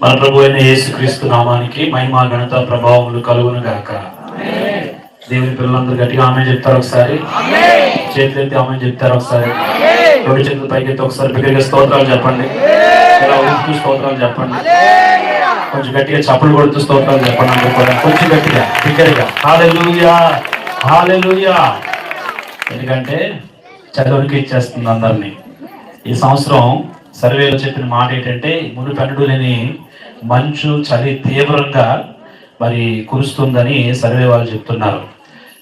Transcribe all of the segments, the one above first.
మన ప్రభు అయిన యేసుక్రీస్తు నామానికి మహిమ ఘనత ప్రభావములు కలుగును గాక. దేవుని పిల్లలందరూ గట్టిగా ఆమేన్ చెప్తారు. ఒకసారి చేతులు ఎత్తి ఆమేన్ చెప్తారు. ఒకసారి రెండు చేతులు పైకి ఎత్తి ఒకసారి బిగ్గరగా స్తోత్రాలు చెప్పండి. ఇలా ఊపుతూ స్తోత్రాలు చెప్పండి. కొంచెం గట్టిగా చప్పులు కొడుతూ స్తోత్రాలు చెప్పండి. అందరూ కూడా కొంచెం గట్టిగా బిగ్గరగా హల్లెలూయా హల్లెలూయా. ఎందుకంటే చదువునికి ఇచ్చేస్తుంది అందరినీ. ఈ సంవత్సరం సర్వేలో చెప్పిన మాట ఏంటంటే మునుపెన్నడూ లేని మంచు చలి తీవ్రంగా మరి కురుస్తుందని సర్వే వాళ్ళు చెప్తున్నారు.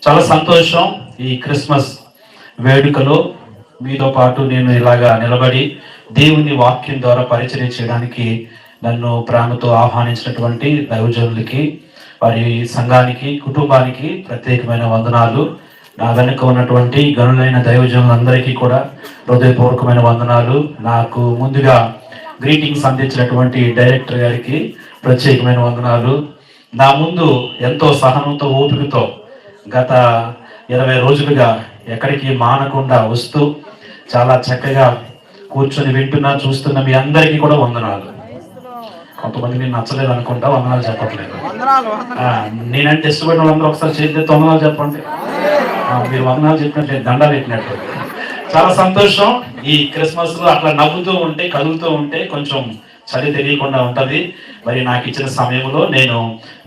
చాలా సంతోషం. ఈ క్రిస్మస్ వేడుకలో మీతో పాటు నేను ఇలాగా నిలబడి దేవుని వాక్యం ద్వారా పరిచర్య చేయడానికి నన్ను ప్రేమతో ఆహ్వానించినటువంటి దైవజనులకి, వారి సంఘానికి, కుటుంబానికి ప్రత్యేకమైన వందనాలు. నా వెనుక ఉన్నటువంటి గనులైన దైవజనులందరికీ కూడా హృదయపూర్వకమైన వందనాలు. నాకు ముందుగా గ్రీటింగ్స్ అందించినటువంటి డైరెక్టర్ గారికి ప్రత్యేకమైన వందనాలు. నా ముందు ఎంతో సహనంతో ఓపికతో గత 20 రోజులుగా ఎక్కడికి మానకుండా వస్తూ చాలా చక్కగా కూర్చొని వింటున్నా చూస్తున్న మీ అందరికీ కూడా వందనాలు. కొంతమందికి నచ్చలేదు అనుకుంటా, వందనాలు చెప్పట్లేదు. నేనంటే ఇష్టపడిన వాళ్ళందరూ ఒకసారి చేతి వందనాలు చెప్పండి. మీరు వందనాలు చెప్పినట్టు దండాలు పెట్టినట్టు. చాలా సంతోషం. ఈ క్రిస్మస్ లో అట్లా నవ్వుతూ ఉంటే, కదులుతూ ఉంటే కొంచెం చలి తెలియకుండా ఉంటది. మరి నాకు ఇచ్చిన సమయంలో నేను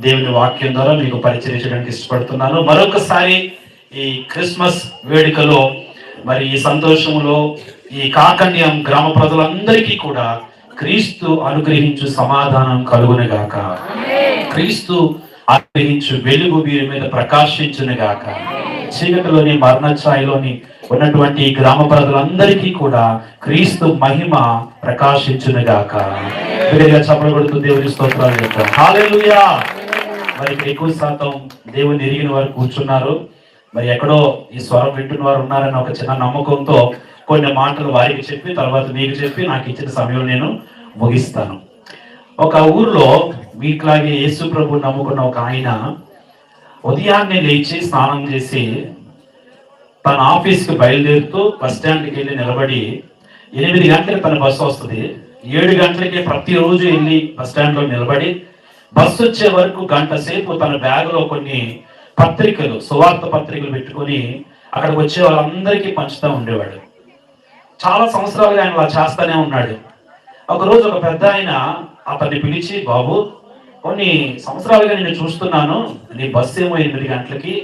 దేవుని వాక్యం ద్వారా మీకు పరిచయం చేయడానికి ఇష్టపడుతున్నాను. మరొకసారి ఈ క్రిస్మస్ వేడుకలో మరి ఈ సంతోషంలో ఈ కాకన్యం గ్రామ ప్రజలందరికీ కూడా క్రీస్తు అనుగ్రహించు సమాధానం కలుగును గాక. క్రీస్తు అనుగ్రహించు వెలుగు వీరి మీద ప్రకాశించును గాక. చీకటిలోని మరణఛాయలోని ఉన్నటువంటి గ్రామ ప్రజలందరికీ కూడా క్రీస్తు మహిమ ప్రకాశించును గాక. చప్పలు కొడుతూ దేవుని స్తోత్రాలు చెప్తాం. హల్లెలూయా. మరి ఎక్కువ శాతం దేవుని ఎరిగిన వారు కూర్చున్నారు. మరి ఎక్కడో ఈ స్వరం వింటున్న వారు ఉన్నారని ఒక చిన్న నమ్మకంతో కొన్ని మాటలు వారికి చెప్పి తర్వాత మీకు చెప్పి నాకు ఇచ్చిన సమయంలో నేను ముగిస్తాను. ఒక ఊర్లో మీకులాగే యేసు ప్రభు నమ్ముకున్న ఒక ఆయన ఉదయాన్నే లేచి స్నానం చేసి తన ఆఫీస్కి బయలుదేరుతూ బస్ స్టాండ్కి వెళ్ళి నిలబడి 8 గంటలకు తన బస్సు వస్తుంది. 7 గంటలకి ప్రతిరోజు వెళ్ళి బస్ స్టాండ్లో నిలబడి బస్సు వచ్చే వరకు గంట సేపు తన బ్యాగులో కొన్ని పత్రికలు, సువార్త పత్రికలు పెట్టుకొని అక్కడికి వచ్చే వాళ్ళందరికీ పంచుతూ ఉండేవాడు. చాలా సంవత్సరాలుగా ఆయన అలా చేస్తానే ఉన్నాడు. ఒకరోజు ఒక పెద్ద ఆయన అతన్ని పిలిచి, బాబు, కొన్ని సంవత్సరాలుగా నేను చూస్తున్నాను, నీ బస్సు ఏమో 8 గంటలకి,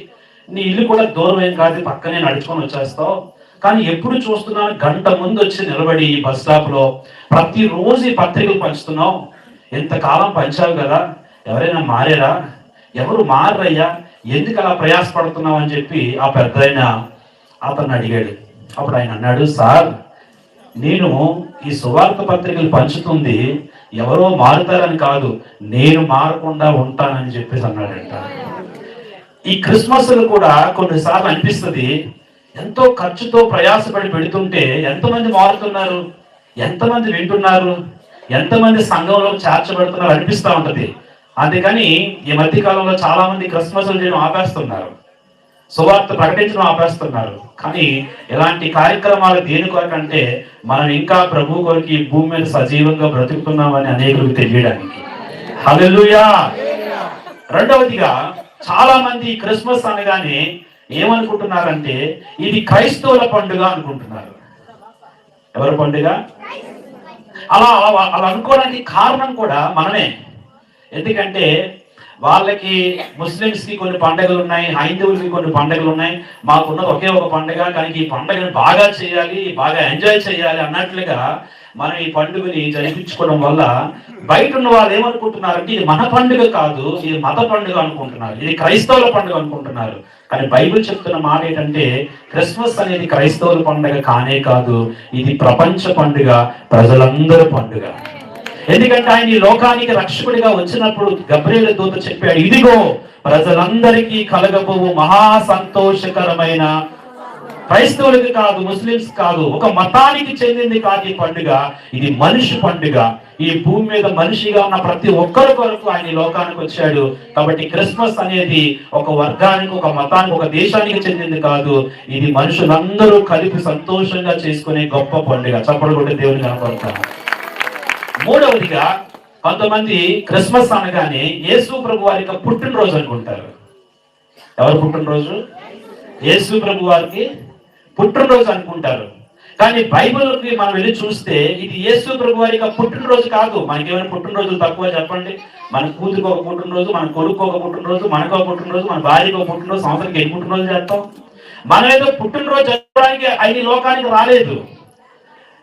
నీ ఇల్లు కూడా దూరం ఏం కాదు, పక్కనే నడుచుకొని వచ్చేస్తావు, కానీ ఎప్పుడు చూస్తున్నాను గంట ముందు వచ్చి నిలబడి ఈ బస్ స్టాప్ లో ప్రతిరోజు ఈ పత్రికలు పంచుతున్నావు, ఎంతకాలం పంచావు కదా, ఎవరైనా మారేరా? ఎవరు మారయ్యా, ఎందుకు అలా ప్రయాసపడుతున్నావు అని చెప్పి ఆ పెద్ద ఆయన అతన్ని అడిగాడు. అప్పుడు ఆయన అన్నాడు, సార్, నేను ఈ సువార్త పత్రికలు పంచుతుంది ఎవరో మారుతారని కాదు, నేను మారకుండా ఉంటానని చెప్పేసి అన్నాడంట. ఈ క్రిస్మస్లు కూడా కొన్నిసార్లు అనిపిస్తుంది, ఎంతో ఖర్చుతో ప్రయాసపడి పెడుతుంటే ఎంతమంది మారుతున్నారు, ఎంతమంది వింటున్నారు, ఎంతమంది సంఘంలో చేర్చబడుతున్నారు అనిపిస్తూ ఉంటది. అందుకని ఈ మధ్య కాలంలో చాలా మంది క్రిస్మస్లు చేయడం ఆపేస్తున్నారు, సువార్త ప్రకటించడం ఆపేస్తున్నారు. కానీ ఇలాంటి కార్యక్రమాలు దేని కొరకంటే మనం ఇంకా ప్రభు కొరకు ఈ భూమి మీద సజీవంగా బ్రతుకుతున్నామని అనేకులకు తెలియడానికి. హల్లెలూయా. రెండవదిగా చాలా మంది క్రిస్మస్ అనగానే ఏమనుకుంటున్నారంటే ఇది క్రైస్తవుల పండుగ అనుకుంటున్నారు. ఎవరి పండుగ? అలా అనుకోవడానికి కారణం కూడా మనమే. ఎందుకంటే వాళ్ళకి ముస్లిమ్స్ కి కొన్ని పండుగలు ఉన్నాయి, హైందవులకి కొన్ని పండుగలు ఉన్నాయి, మాకున్నది ఒకే ఒక పండుగ, కానీ ఈ పండుగను బాగా చేయాలి, బాగా ఎంజాయ్ చేయాలి అన్నట్లుగా మనం ఈ పండుగని జరిపించుకోవడం వల్ల బయట ఉన్న వాళ్ళు ఏమనుకుంటున్నారంటే ఇది మన పండుగ కాదు, ఇది మత పండుగ అనుకుంటున్నారు, ఇది క్రైస్తవుల పండుగ అనుకుంటున్నారు. కానీ బైబిల్ చెప్తున్న మాట ఏంటంటే క్రిస్మస్ అనేది క్రైస్తవుల పండుగ కానే కాదు, ఇది ప్రపంచ పండుగ, ప్రజలందరి పండుగ. ఎందుకంటే ఆయన ఈ లోకానికి రక్షకుడిగా వచ్చినప్పుడు గబ్రియేలు దూత చెప్పాడు, ఇదిగో ప్రజలందరికీ కలగబోవు మహా సంతోషకరమైన, క్రైస్తవులకి కాదు, ముస్లింస్ కాదు, ఒక మతానికి చెందింది కాదు ఈ పండుగ, ఇది మనిషి పండుగ. ఈ భూమి మీద మనిషిగా ఉన్న ప్రతి ఒక్కరి కొరకు ఆయన ఈ లోకానికి వచ్చాడు. కాబట్టి క్రిస్మస్ అనేది ఒక వర్గానికి, ఒక మతానికి, ఒక దేశానికి చెందింది కాదు, ఇది మనుషులందరూ కలిపి సంతోషంగా చేసుకునే గొప్ప పండుగ. చప్పట్లు కొట్టి దేవుని కనపడతాను. మూడవదిగా కొంతమంది క్రిస్మస్ అనగానే యేసు ప్రభు వారి యొక్క పుట్టినరోజు అనుకుంటారు. ఎవరు పుట్టినరోజు? యేసు ప్రభు వారికి పుట్టినరోజు అనుకుంటారు. కానీ బైబిల్కి మనం వెళ్ళి చూస్తే ఇది యేసు ప్రభు వారి యొక్క పుట్టినరోజు కాదు. మనకేమైనా పుట్టినరోజులు తక్కువ చెప్పండి? మన కూతురికి ఒక పుట్టినరోజు, మన కొడుకు ఒక పుట్టినరోజు, మనకు ఒక పుట్టినరోజు, మన భార్యకు ఒక పుట్టినరోజు, సంవత్సరానికి ఎన్ని పుట్టినరోజు చేస్తాం? మనం ఏదో పుట్టినరోజు జరపడానికి ఆయన లోకానికి రాలేదు.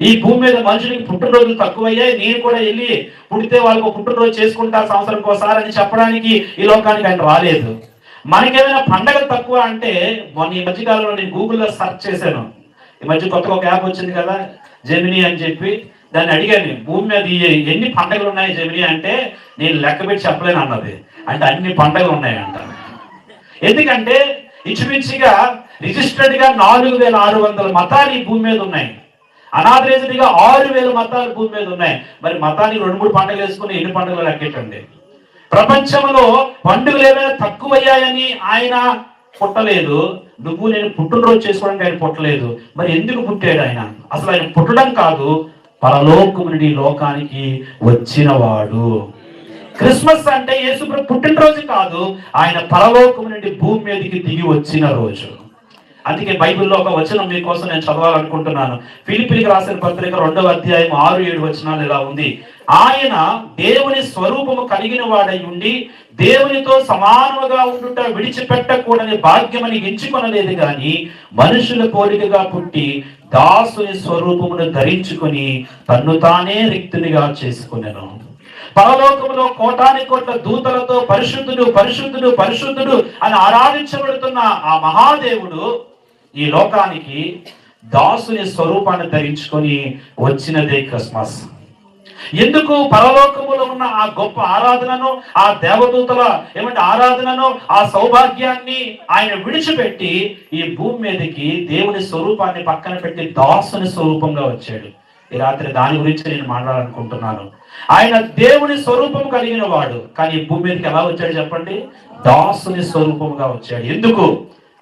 ఈ భూమి మీద మనుషులకి పుట్టినరోజులు తక్కువయ్యాయి, నేను కూడా వెళ్ళి పుడితే వాళ్ళకు పుట్టినరోజు చేసుకుంటా సంవత్సరానికి ఒకసారి అని చెప్పడానికి ఈ లోకానికి ఆయన రాలేదు. మనకేమైనా పండగలు తక్కువ అంటే, మొన్న ఈ మధ్యకాలంలో నేను గూగుల్లో సెర్చ్ చేశాను. ఈ మధ్య కొత్తగా ఒక యాప్ వచ్చింది కదా, జెమినీ అని చెప్పి. దాన్ని అడిగాను, భూమి మీద ఎన్ని పండగలు ఉన్నాయి జెమినీ అంటే, నేను లెక్క పెట్టి చెప్పలేను అన్నది. అంటే అన్ని పండగలు ఉన్నాయంట. ఎందుకంటే ఇంచుమించుగా రిజిస్టర్డ్ గా 4600 మతాలు ఈ భూమి మీద ఉన్నాయి. అనాథరైజ్డ్ గా 6000 మతాలు భూమి మీద ఉన్నాయి. మరి మతానికి 2-3 పండుగలు వేసుకుని ఎన్ని పండుగలు లెక్కెట్టండి. ప్రపంచంలో పండుగలు ఏమైనా తక్కువయ్యాయని ఆయన పుట్టలేదు. నువ్వు నేను పుట్టినరోజు చేసుకోవడానికి ఆయన పుట్టలేదు. మరి ఎందుకు పుట్టాడు ఆయన? అసలు ఆయన పుట్టడం కాదు, పరలోకము నుండి లోకానికి వచ్చినవాడు. క్రిస్మస్ అంటే యేసుప్రభు పుట్టినరోజు కాదు, ఆయన పరలోకము నుండి భూమి మీదకి దిగి వచ్చిన రోజు. అందుకే బైబిల్లో ఒక వచనం మీకోసం నేను చదవాలనుకుంటున్నాను. ఫిలిప్పీలకు రాసిన పత్రిక 2వ అధ్యాయం 6-7 వచనాలు ఇలా ఉంది. ఆయన దేవుని స్వరూపము కలిగిన వాడై ఉండి దేవునితో సమానముగా ఉండుట విడిచిపెట్టకూడని భాగ్యమని ఎంచుకొనలేదు గాని, మనుషుల పోలికగా పుట్టి దాసుని స్వరూపమును ధరించుకొని తన్ను తానే రిక్తునిగా చేసుకునెను. పరలోకములో కోటాని కోట్ల దూతలతో పరిశుద్ధుడు పరిశుద్ధుడు పరిశుద్ధుడు అని ఆరాధించబడుతున్న ఆ మహాదేవుడు ఈ లోకానికి దాసుని స్వరూపాన్ని ధరించుకొని వచ్చినదే క్రిస్మస్. ఎందుకు? పరలోకములో ఉన్న ఆ గొప్ప ఆరాధనను, ఆ దేవదూతల ఆరాధనను, ఆ సౌభాగ్యాన్ని ఆయన విడిచిపెట్టి ఈ భూమి మీదకి దేవుని స్వరూపాన్ని పక్కన పెట్టి దాసుని స్వరూపంగా వచ్చాడు. ఈ రాత్రి దాని గురించి నేను మాట్లాడాలనుకుంటున్నాను. ఆయన దేవుని స్వరూపం కలిగిన వాడు, కానీ భూమి మీదకి ఎలా వచ్చాడు చెప్పండి? దాసుని స్వరూపంగా వచ్చాడు. ఎందుకు?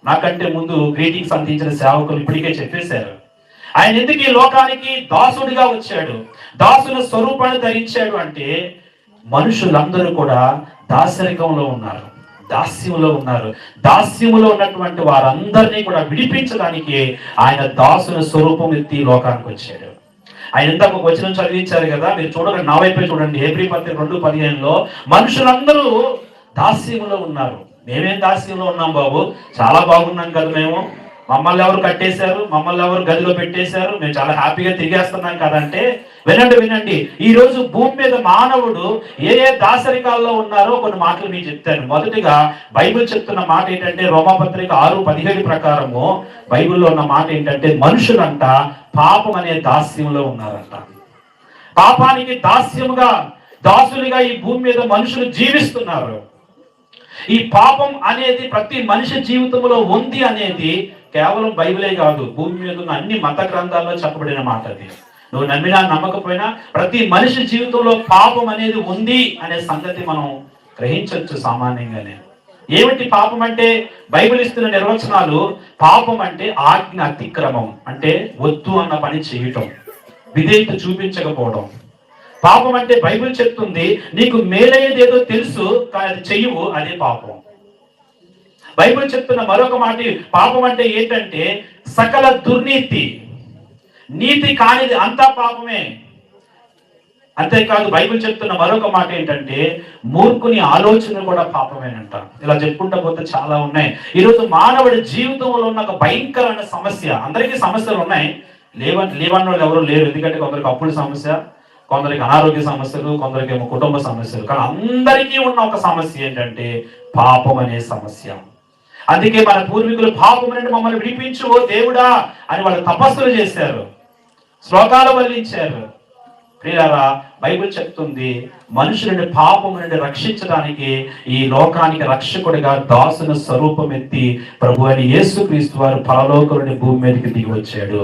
నాకంటే ముందు గ్రీటింగ్స్ అందించిన సేవకులు ఇప్పటికే చెప్పేశారు. ఆయన ఎందుకు ఈ లోకానికి దాసుడిగా వచ్చాడు, దాసుని స్వరూపాన్ని ధరించాడు అంటే, మనుషులందరూ కూడా దాసరికంలో ఉన్నారు, దాస్యంలో ఉన్నారు. దాస్యములో ఉన్నటువంటి వారందరినీ కూడా విడిపించడానికి ఆయన దాసుని స్వరూపం ఎత్తి లోకానికి వచ్చాడు. ఆయన ఇందాక ఒక వచనం చదివించారు కదా, మీరు చూడండి, నా వైపే చూడండి. హెబ్రీ పత్రిక 2:15 మనుషులందరూ దాస్యములో ఉన్నారు. మేమేం దాస్యంలో ఉన్నాం బాబు? చాలా బాగున్నాం కదా మేము. మమ్మల్ని ఎవరు కట్టేశారు, మమ్మల్ని ఎవరు గదిలో పెట్టేశారు, మేము చాలా హ్యాపీగా తిరిగేస్తున్నాం కదంటే, వినండి. ఈ రోజు భూమి మీద మానవుడు ఏ దాసరికాల్లో ఉన్నారో కొన్ని మాటలు మీకు చెప్తాను. మొదటిగా బైబిల్ చెప్తున్న మాట ఏంటంటే, రోమాపత్రిక 6:17 ప్రకారము బైబిల్లో ఉన్న మాట ఏంటంటే, మనుషులంట పాపం అనే దాస్యంలో ఉన్నారంట. పాపానికి దాసులుగా ఈ భూమి మీద మనుషులు జీవిస్తున్నారు. ఈ పాపం అనేది ప్రతి మనిషి జీవితంలో ఉంది అనేది కేవలం బైబిలే కాదు, భూమి మీద ఉన్న అన్ని మత గ్రంథాల్లో చెప్పబడిన మాట. అది నువ్వు నమ్మినా నమ్మకపోయినా ప్రతి మనిషి జీవితంలో పాపం అనేది ఉంది అనే సంగతి మనం గ్రహించవచ్చు సామాన్యంగానే. ఏమిటి పాపం అంటే? బైబిల్ ఇస్తున్న నిర్వచనాలు. పాపం అంటే ఆజ్ఞ అతిక్రమం, అంటే వద్దు అన్న పని చేయటం, విధేయత చూపించకపోవడం. పాపం అంటే బైబిల్ చెప్తుంది, నీకు మేలయ్యేది ఏదో తెలుసు కానీ అది చెయ్యవు, అదే పాపం. బైబిల్ చెప్తున్న మరొక మాట, పాపం అంటే ఏంటంటే సకల దుర్నీతి, నీతి కానిది అంతా పాపమే. అంతేకాదు బైబిల్ చెప్తున్న మరొక మాట ఏంటంటే, మూర్ఖుని ఆలోచన కూడా పాపమేనంట. ఇలా చెప్పుకుంటా పోతే చాలా ఉన్నాయి. ఈరోజు మానవుడి జీవితంలో ఉన్న ఒక భయంకరమైన సమస్య. అందరికీ సమస్యలు ఉన్నాయి, లేవన్న వాళ్ళు ఎవరు లేరు. ఎందుకంటే కొందరికి అప్పుల సమస్య, కొందరికి అనారోగ్య సమస్యలు, కొందరికి ఏమో కుటుంబ సమస్యలు. కానీ అందరికీ ఉన్న ఒక సమస్య ఏంటంటే పాపం అనే సమస్య. అందుకే మన పూర్వీకులు పాపం నుండి మమ్మల్ని విడిపించు ఓ దేవుడా అని వాళ్ళు తపస్సులు చేశారు, శ్లోకాలు వల్లించారు. ప్రియులారా, బైబిల్ చెప్తుంది, మనుషులని పాపం నుండి రక్షించడానికి ఈ లోకానికి రక్షకుడిగా దాసుని స్వరూపం ఎత్తి ప్రభు అయిన యేసుక్రీస్తు వారు పరలోకం నుండి భూమి మీదకి దిగి వచ్చాడు.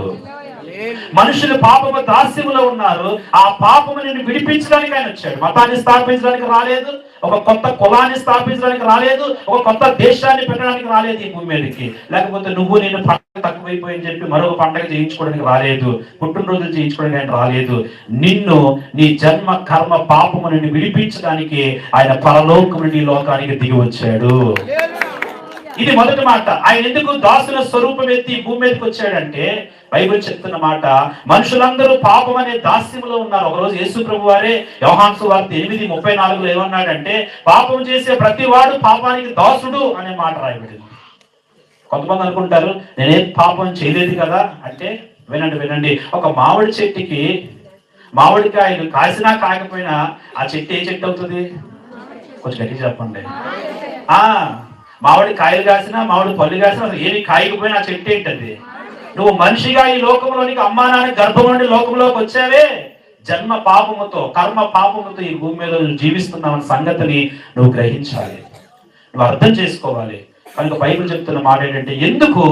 మనుషులు పాపము దాస్యములో ఉన్నారు. ఆ పాపము నిన్ను విడిపించడానికి ఆయన వచ్చాడు. మతాన్ని స్థాపించడానికి రాలేదు, ఒక కొత్త కులాన్ని స్థాపించడానికి రాలేదు, ఒక కొత్త దేశాన్ని పెట్టడానికి రాలేదు ఈ భూమి మీదకి. లేకపోతే నువ్వు నేను పండుగ తక్కువైపోయిందని చెప్పి మరొక పండుగ చేయించుకోవడానికి రాలేదు, పుట్టినరోజులు చేయించుకోవడానికి ఆయన రాలేదు. నిన్ను నీ జన్మ కర్మ పాపము నిన్ను విడిపించడానికి ఆయన పరలోకము నుండి లోకానికి దిగి వచ్చాడు. ఇది మొదటి మాట. ఆయన ఎందుకు దాసుల స్వరూపం ఎత్తి భూమి మీదకి వచ్చాడంటే, బైబిల్ చెప్తున్న మాట, మనుషులందరూ పాపం అనే దాస్యంలో ఉన్నారు. ఒకరోజు యేసు ప్రభు వారే యోహాను సువార్త 8:34 ఏమన్నాడంటే, పాపం చేసే ప్రతి వాడు పాపానికి దాసుడు అనే మాట రాయబడింది. కొంతమంది అనుకుంటారు నేనేం పాపం చేయలేదు కదా అంటే, వినండి, ఒక మామిడి చెట్టుకి మామిడికాయలు కాసినా కాకపోయినా ఆ చెట్టు ఏ చెట్టు అవుతుంది? కొంచెం గట్టి చెప్పండి. మామిడి కాయలు కాసినా మామిడి పళ్ళు కాసినా అసలు ఏమి కాయకపోయినా ఆ చెట్టు ఏంటది? నువ్వు మనిషిగా ఈ లోకంలోనికి అమ్మా నాన్న గర్భం నుండి లోకంలోకి వచ్చావే, జన్మ పాపముతో కర్మ పాపముతో ఈ భూమి మీద జీవిస్తున్నావన్న సంగతిని నువ్వు గ్రహించాలి, నువ్వు అర్థం చేసుకోవాలి. కనుక బైబిల్ చెప్తున్న మాట ఏంటంటే, ఎందుకు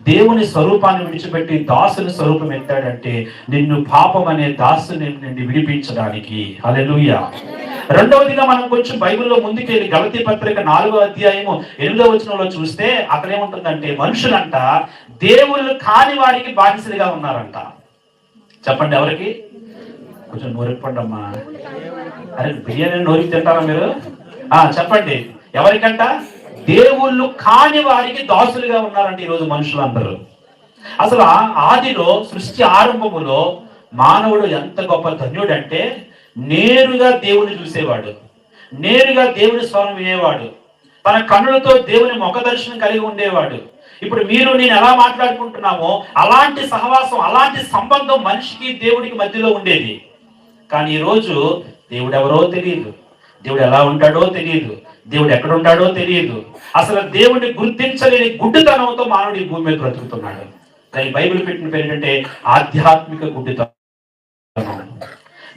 దేవుని స్వరూపాన్ని విడిచిపెట్టి దాసుని స్వరూపం ఎత్తాడంటే, నిన్ను పాపం అనే దాసుని నుండి విడిపించడానికి. హల్లెలూయా. రెండవదిగా మనం కొంచెం బైబిల్లో ముందుకెళ్ళి గలతీ పత్రిక 4వ అధ్యాయము 8వ వచనంలో చూస్తే అక్కడ ఏముంటుందంటే, మనుషులంట దేవుళ్ళు కాని వారికి బానిసలుగా ఉన్నారంట. చెప్పండి ఎవరికి? కొంచెం నోరిప్పండి అమ్మా. అరే బిర్యానీ నోరికి తింటారా మీరు? చెప్పండి ఎవరికంట? దేవుళ్ళు కాని వారికి దాసులుగా ఉన్నారంట ఈరోజు మనుషులందరూ. అసలు ఆదిలో సృష్టి ఆరంభములో మానవుడు ఎంత గొప్ప ధన్యుడంటే, నేరుగా దేవుని చూసేవాడు, నేరుగా దేవుని స్వరం వినేవాడు, తన కన్నులతో దేవుని ముఖ దర్శనం కలిగి ఉండేవాడు. ఇప్పుడు మీరు నేను ఎలా మాట్లాడుకుంటున్నామో అలాంటి సహవాసం, అలాంటి సంబంధం మనిషికి దేవుడికి మధ్యలో ఉండేది. కానీ ఈరోజు దేవుడు ఎవరో తెలియదు, దేవుడు ఎలా ఉంటాడో తెలియదు, దేవుడు ఎక్కడ ఉంటాడో తెలియదు. అసలు దేవుడిని గుర్తించలేని గుడ్డితనంతో మానవుడు ఈ భూమి మీద బ్రతుకుతున్నాడు. దాని బైబిల్ పెట్టిన పేరు ఏంటంటే ఆధ్యాత్మిక గుడ్డితనం.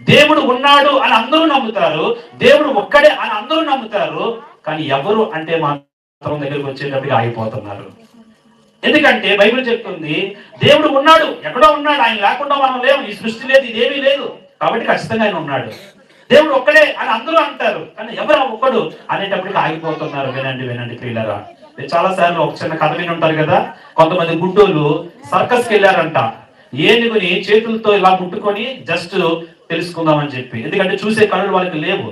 దేవుడు ఉన్నాడు అని అందరూ నమ్ముతారు, దేవుడు ఒక్కడే అని అందరూ నమ్ముతారు, కానీ ఎవరు అంటే మాత్రం దగ్గరికి వచ్చేటప్పటికి ఆగిపోతున్నారు. ఎందుకంటే బైబిల్ చెప్తుంది దేవుడు ఉన్నాడు, ఎక్కడో ఉన్నాడు, ఆయన లేకుండా మనం లేవు, ఈ సృష్టి లేదు, ఇదేమీ లేదు, కాబట్టి ఖచ్చితంగా ఆయన ఉన్నాడు. దేవుడు ఒక్కడే అని అందరూ అంటారు, కానీ ఎవరు ఒక్కడు అనేటప్పటికి ఆగిపోతున్నారు. వినండి ప్రియులారా, చాలా సార్లు ఒక చిన్న కథ విని ఉంటారు కదా. కొంతమంది గుడ్డోళ్ళు సర్కస్కి వెళ్ళారంట. ఏనుగుని చేతులతో ఇలా ముట్టుకొని జస్ట్ తెలుసుకుందామని చెప్పి, ఎందుకంటే చూసే కళ్ళు వాళ్ళకి లేవు.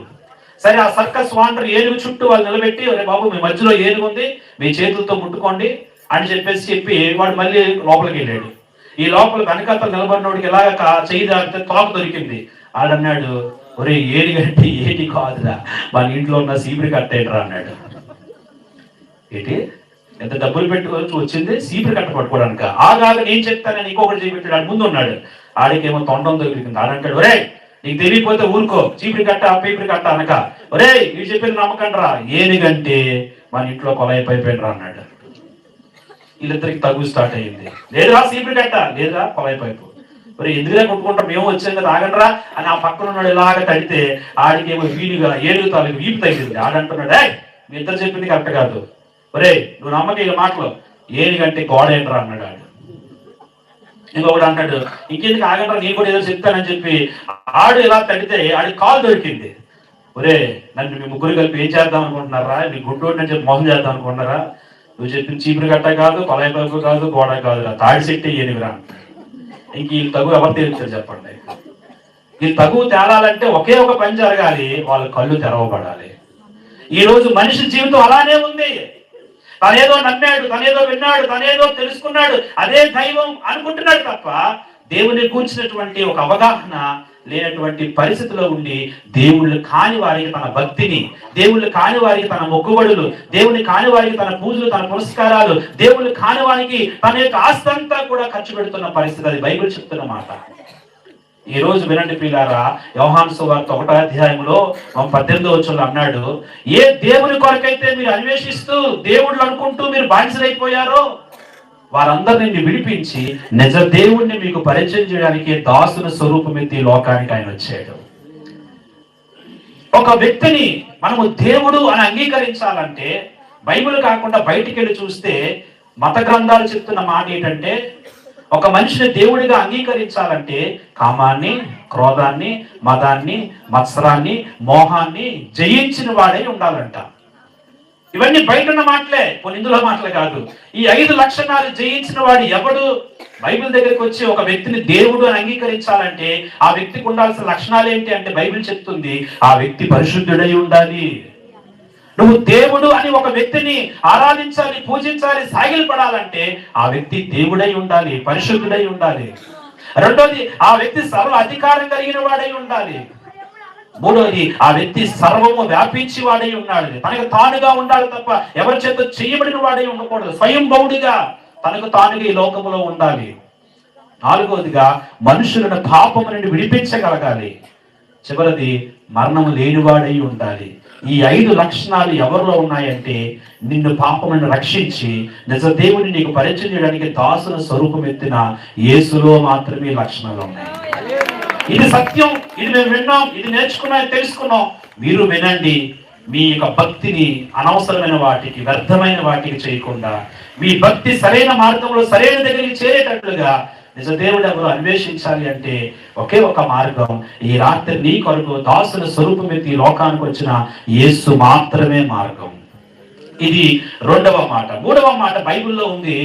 సరే, ఆ సర్కస్ వాండర్ ఏనుగు చుట్టూ వాళ్ళు నిలబెట్టి, అరే బాబు మీ మధ్యలో ఏనుగు ఉంది, మీ చేతులతో ముట్టుకోండి అని చెప్పి వాడు మళ్ళీ లోపలికి వెళ్ళాడు. ఈ లోపల వెనకాల నిలబడినోడికి ఇలాగ చెయ్యి దాటితే తోక దొరికింది. ఆడన్నాడు, ఒరే ఏనుగంటే ఏటి కాదురా, మన ఇంట్లో ఉన్న సీపురి కట్టేయడరా అన్నాడు. ఏంటి ఎంత డబ్బులు పెట్టుకోవచ్చు వచ్చింది సీపురి కట్ట పట్టుకోవడానికి? ఆగా నేను చెప్తానని ఇంకొకటి చేపెట్టాడు. ఆడు ముందు ఉన్నాడు, ఆడికేమో తొండం దొరికింది. ఆడంటాడు, ఒరే నీకు తెలియకపోతే ఊరుకో, చీపురి కట్ట పీపురి కట్ట అనక, ఒరే వీడు చెప్పిన నమ్మకండి రా, ఏనుగంటే మన ఇంట్లో కొలైపోయిపోయినరా అన్నాడు. వీళ్ళిద్దరికి తగు స్టార్ట్ అయ్యింది. లేదురా సీపురి కట్ట, లేదురా కొలైపోయిపో. మరి ఎందుకులే కొట్టుకుంటాం, మేము వచ్చాం కదా ఆగండ్రా అని ఆ పక్కన ఉన్నాడు ఇలాగ తడితే ఆడికేమో వీడిగా ఏనుగు తాలూకు వీపు తగ్గింది. ఆడంటున్నాడు, మీ ఇద్దరు చెప్పింది కరెక్ట్ కాదు, ఒరే నువ్వు నమ్మక ఈ మాటలు, ఏనుగంటే గోడ ఏంట్రా అన్నాడు ఆడు. ఇంకొకటి అంటాడు, ఇంకెందుకు ఆగండ్రా నేను కూడా ఏదో చెప్తానని చెప్పి ఆడు ఇలా తడితే ఆడి కాలు దొరికింది. ఒరే నన్ను మీ ముగ్గురు కలిపి ఏం చేద్దాం అనుకుంటున్నారా, మీ గుడ్డోడిని అని చెప్పి మోసం చేద్దాం అనుకుంటున్నారా, నువ్వు చెప్పిన చీపురు కట్ట కాదు, కొలైపైపు కాదు, గోడ కాదురా, తాడి చెట్టు ఏనుగురా. ఇంక వీళ్ళు తగు ఎవరు తేల్చారు చెప్పండి? వీళ్ళు తగువ తేలాలంటే ఒకే ఒక పని జరగాలి, వాళ్ళ కళ్ళు తెరవబడాలి. ఈ రోజు మనిషి జీవితం అలానే ఉంది. తనేదో నమ్మాడు, తనేదో విన్నాడు, తనేదో తెలుసుకున్నాడు, అదే దైవం అనుకుంటున్నాడు తప్ప దేవుని కూర్చున్నటువంటి ఒక అవగాహన లేనటువంటి పరిస్థితిలో ఉండి దేవుళ్ళు కాని వారికి తన భక్తిని, దేవుళ్ళు కాని వారికి తన మొక్కుబడులు, దేవుని కాని వారికి తన పూజలు, తన పురస్కారాలు, దేవుళ్ళు కాని వారికి తన యొక్క ఆస్తంతా కూడా ఖర్చు పెడుతున్న పరిస్థితి. అది బైబిల్ చెప్తున్న మాట. ఈ రోజు వినండి ప్రియులారా, యోహాను సువార్త 1వ అధ్యాయంలో 18వ వచనంలో అన్నాడు, ఏ దేవుని కొరకైతే మీరు అన్వేషిస్తూ దేవుళ్ళు అనుకుంటూ మీరు బానిసలైపోయారో వారందరిని విడిపించి నిజ దేవుణ్ణి మీకు పరిచయం చేయడానికి దాసుని స్వరూపం ఎత్తి లోకానికి ఆయన వచ్చాడు. ఒక వ్యక్తిని మనము దేవుడు అని అంగీకరించాలంటే బైబిల్ కాకుండా బయటికి వెళ్ళి చూస్తే మత గ్రంథాలు చెప్తున్న మాట ఏంటంటే, ఒక మనిషిని దేవుడిగా అంగీకరించాలంటే కామాన్ని, క్రోధాన్ని, మదాన్ని, మత్సరాన్ని, మోహాన్ని జయించిన వాడై ఉండాలంట. ఇవన్నీ బయట ఉన్న మాటలే, కొన్ని ఇందులో మాటలు కాదు. ఈ 5 లక్షణాలు జయించిన వాడు ఎవడు? బైబిల్ దగ్గరికి వచ్చి ఒక వ్యక్తిని దేవుడు అని అంగీకరించాలంటే ఆ వ్యక్తికి ఉండాల్సిన లక్షణాలు ఏంటి అంటే బైబిల్ చెప్తుంది, ఆ వ్యక్తి పరిశుద్ధుడై ఉండాలి. నువ్వు దేవుడు అని ఒక వ్యక్తిని ఆరాధించాలి, పూజించాలి, సాగిలపడాలంటే ఆ వ్యక్తి దేవుడై ఉండాలి, పరిశుద్ధుడై ఉండాలి. రెండోది, ఆ వ్యక్తి సర్వ అధికారం కలిగిన వాడై ఉండాలి. మూడోది, ఆ వ్యక్తి సర్వము వ్యాపించి వాడై ఉన్నాడు. తనకు తానుగా ఉండాలి తప్ప ఎవరి చేత చేయబడిన వాడై ఉండకూడదు. స్వయంభవుడిగా తనకు తానుగా ఈ లోకములో ఉండాలి. నాలుగోదిగా, మనుషులను పాపము నుండి విడిపించగలగాలి. చివరిది, మరణము లేనివాడై ఉండాలి. ఈ 5 లక్షణాలు ఎవరిలో ఉన్నాయంటే నిన్ను పాపమును రక్షించి నిజ దేవుని నీకు పరిచయం చేయడానికి దాసుల స్వరూపం ఎత్తిన యేసులో మాత్రమే లక్షణాలు ఉన్నాయి. ఇది సత్యం, ఇది మేము విన్నాం, ఇది నేర్చుకున్నాం, తెలుసుకున్నాం. మీరు వినండి. మీ యొక్క భక్తిని అనవసరమైన వాటికి, వ్యర్థమైన వాటికి చేయకుండా మీ భక్తి సరైన మార్గంలో సరైన దగ్గరికి చేరేటట్లుగా నిజ దేవుడు ఎవరు అన్వేషించాలి అంటే ఒకే ఒక మార్గం, ఈ రాత్రి నీ కొరకు దాసుల స్వరూపం ఎత్తి లోకానికి వచ్చిన యేసు మాత్రమే మార్గం. ఇది రెండవ మాట. మూడవ మాట బైబిల్లో ఉంది,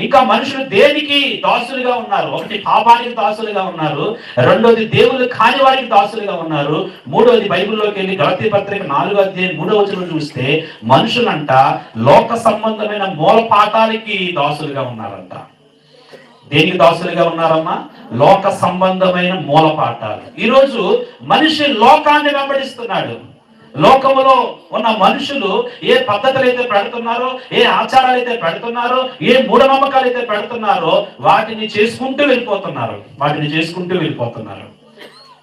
ఇంకా మనుషులు దేనికి దాసులుగా ఉన్నారు? ఒకటి, పాపానికి దాసులుగా ఉన్నారు. రెండోది, దేవుళ్ళు కాని వారికి దాసులుగా ఉన్నారు. మూడోది, బైబిల్లోకి వెళ్ళి గలతీ పత్రిక 4వ అధ్యాయం 3వ వచనం చూస్తే మనుషులంట లోక సంబంధమైన మూల పాఠాలకి దాసులుగా ఉన్నారంట. దేనికి దాసులుగా ఉన్నారమ్మా? లోక సంబంధమైన మూల పాఠాలు. ఈరోజు మనిషి లోకాన్ని వెంబడిస్తున్నాడు. లోకములో ఉన్న మనుషులు ఏ పద్ధతులు అయితే పెడుతున్నారో, ఏ ఆచారాలు అయితే పెడుతున్నారో, ఏ మూఢనమ్మకాలు అయితే పెడుతున్నారో వాటిని చేసుకుంటూ వెళ్ళిపోతున్నారు.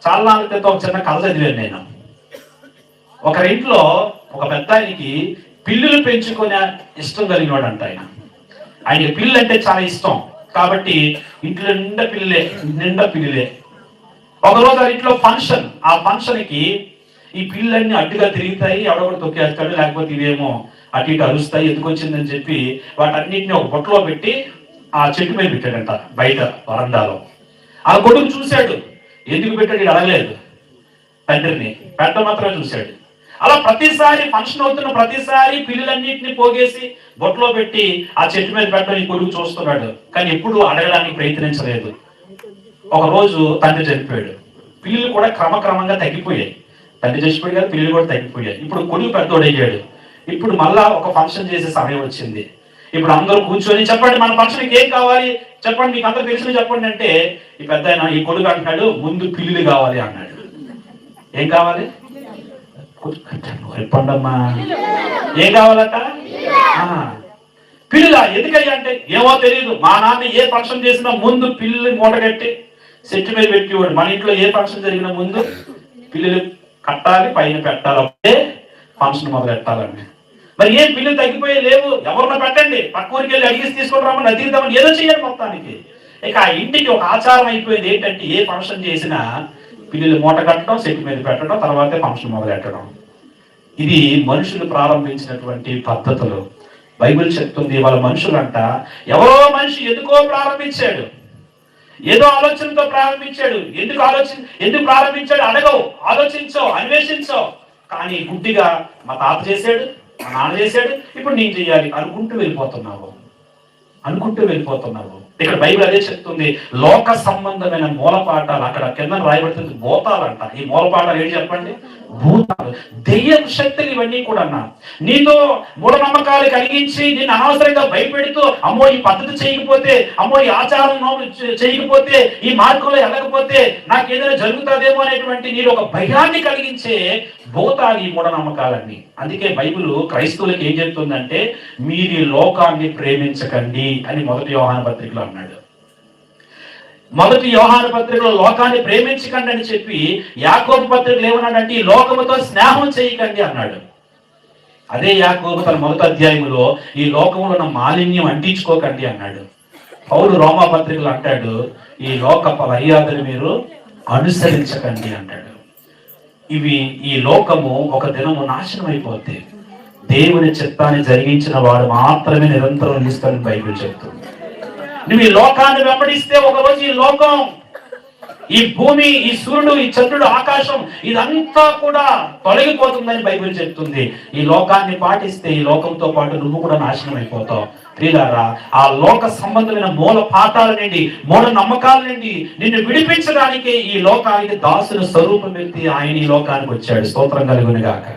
చాలా నాళ్ళ క్రితం ఒక చిన్న కథ చదివాను నేను. ఒకరింట్లో ఒక పెద్ద ఆయనకి పిల్లులు పెంచుకునే ఇష్టం కలిగినవాడు అంట. ఆయనకి పిల్లు అంటే చాలా ఇష్టం కాబట్టి ఇంట్లో నిండా పిల్లులే. ఒకరోజు ఆ ఇంట్లో ఫంక్షన్. ఆ ఫంక్షన్ కి ఈ పిల్లలన్నీ అడ్డుగా తిరుగుతాయి, ఎవడొకటి తొక్కేస్తాడు, లేకపోతే ఇవేమో అటు ఇటు అరుస్తాయి, ఎందుకు వచ్చిందని చెప్పి వాటన్నిటిని ఒక బొట్టలో పెట్టి ఆ చెట్టు మీద పెట్టాడంట, బయట వరండాలో. ఆ కొడుకు చూశాడు, ఎందుకు పెట్టాడు ఇది అడగలేదు తండ్రిని, పెట్ట మాత్రమే చూశాడు. అలా ప్రతిసారి ఫంక్షన్ అవుతున్న ప్రతిసారి పిల్లలన్నింటినీ పోగేసి బొట్టలో పెట్టి ఆ చెట్టు మీద పెట్టడం ఈ కొడుకు చూస్తున్నాడు, కానీ ఎప్పుడు అడగడానికి ప్రయత్నించలేదు. ఒక రోజు తండ్రి చనిపోయాడు, పిల్లలు కూడా క్రమక్రమంగా తగ్గిపోయాయి. తండ్రి చచ్చిపోయాడు కదా, పిల్లలు కూడా తగ్గిపోయాయి. ఇప్పుడు కొడుకు పెద్దోడయ్యాడు. ఇప్పుడు మళ్ళా ఒక ఫంక్షన్ చేసే సమయం వచ్చింది. ఇప్పుడు అందరూ కూర్చొని చెప్పండి మన ఫంక్షన్కి ఏం కావాలి చెప్పండి, మీకు అందరూ తెలిసిన చెప్పండి అంటే ఈ పెద్ద ఆయన ఈ కొడుకు అంటున్నాడు ముందు పిల్లులు కావాలి అన్నాడు. ఏం కావాలి? చెప్పండమ్మా, ఏం కావాలట? పిల్లులా? ఎందుకయ్యా అంటే ఏమో తెలియదు, మా నాన్న ఏ ఫంక్షన్ చేసినా ముందు పిల్లు మూటగట్టి సెట్ మీద పెట్టేవాడు. మన ఇంట్లో ఏ ఫంక్షన్ జరిగినా ముందు పిల్లులు కట్టాలి, పైన పెట్టాలి, అప్పుడే ఫంక్షన్ మొదలు పెట్టాలండి. మరి ఏం పిల్లలు తగ్గిపోయే లేవు, ఎవరినో పెట్టండి, పక్క ఊరికి వెళ్ళి అడిగేసి తీసుకొని రమ్మని అడిగిద్దామని ఏదో చేయాలి మొత్తానికి. ఇక ఆ ఇంటికి ఒక ఆచారం అయిపోయింది ఏంటంటే ఏ ఫంక్షన్ చేసినా పిల్లలు మూట కట్టడం, సెట్ మీద పెట్టడం, తర్వాతే ఫంక్షన్ మొదలు పెట్టడం. ఇది మనుషులు ప్రారంభించినటువంటి పద్ధతులు. బైబిల్ చెప్తుంది వాళ్ళ మనుషులంట ఎవరో మనిషి ఎందుకో ప్రారంభించాడు, ఏదో ఆలోచనతో ప్రారంభించాడు. ఎందుకు ప్రారంభించాడు అడగవు, ఆలోచించో, అన్వేషించో. కానీ గుడ్డిగా మా తాత చేశాడు, మా నాన్న చేశాడు, ఇప్పుడు నేను చేయాలి అనుకుంటూ వెళ్ళిపోతున్నావు. ఇక్కడ బైబిల్ అదే చెప్తుంది, లోక సంబంధమైన మూలపాఠాలు. అక్కడ కింద రాయబడుతుంది భూతాలంట. ఈ మూలపాఠాలు ఏంటి చెప్పండి? భూతాలు, దెయ్యం శక్తులు. ఇవన్నీ కూడా నీతో మూఢనమ్మకాలు కలిగించి నిన్ను అనవసరంగా భయపెడుతూ, అమ్మో ఈ పద్ధతి చేయకపోతే, అమ్మో ఈ ఆచారం చేయకపోతే, ఈ మార్గంలో వెళ్ళకపోతే నాకు ఏదైనా జరుగుతుందేమో అనేటువంటి నీరు ఒక భయాన్ని కలిగించే భూతాలు ఈ మూఢనమ్మకాలన్నీ. అందుకే బైబిల్ క్రైస్తవులకు ఏం చెప్తుందంటే మీరు లోకాన్ని ప్రేమించకండి అని 1 యోహాను పత్రికలో అన్నాడు. 1 యోహాను పత్రికలో లోకాన్ని ప్రేమించకండి అని చెప్పి యాకోబు పత్రికలు ఏమన్నాడంటే ఈ లోకముతో స్నేహం చేయకండి అన్నాడు. అదే యాకోబు తన 1వ అధ్యాయంలో ఈ లోకంలో ఉన్న మాలిన్యం అంటించుకోకండి అన్నాడు. పౌలు రోమా పత్రికలు అంటాడు ఈ లోక మర్యాదలు మీరు అనుసరించకండి అంటాడు. ఈ లోకము ఒక దినము నాశనం అయిపోతే దేవుని చిత్తాన్ని జరిగించిన వాడు మాత్రమే నిరంతరం నిలుస్తాడని బైబిల్ చెప్తుంది. నువ్వు ఈ లోకాన్ని వెంబడిస్తే ఒకరోజు ఈ లోకం, ఈ భూమి, ఈ సూర్యుడు, ఈ చంద్రుడు, ఆకాశం ఇదంతా కూడా తొలగిపోతుందని బైబిల్ చెప్తుంది. ఈ లోకాన్ని పాటిస్తే ఈ లోకంతో పాటు నువ్వు కూడా నాశనం అయిపోతావు. ప్రియులారా, ఆ లోక సంబంధమైన మూల పాఠాల నుండి, మూల నమ్మకాల నుండి నిన్ను విడిపించడానికి ఈ లోకానికి దాసుని స్వరూపం ఎత్తి ఆయన ఈ లోకానికి వచ్చాడు. స్తోత్రం కలుగునుగాక.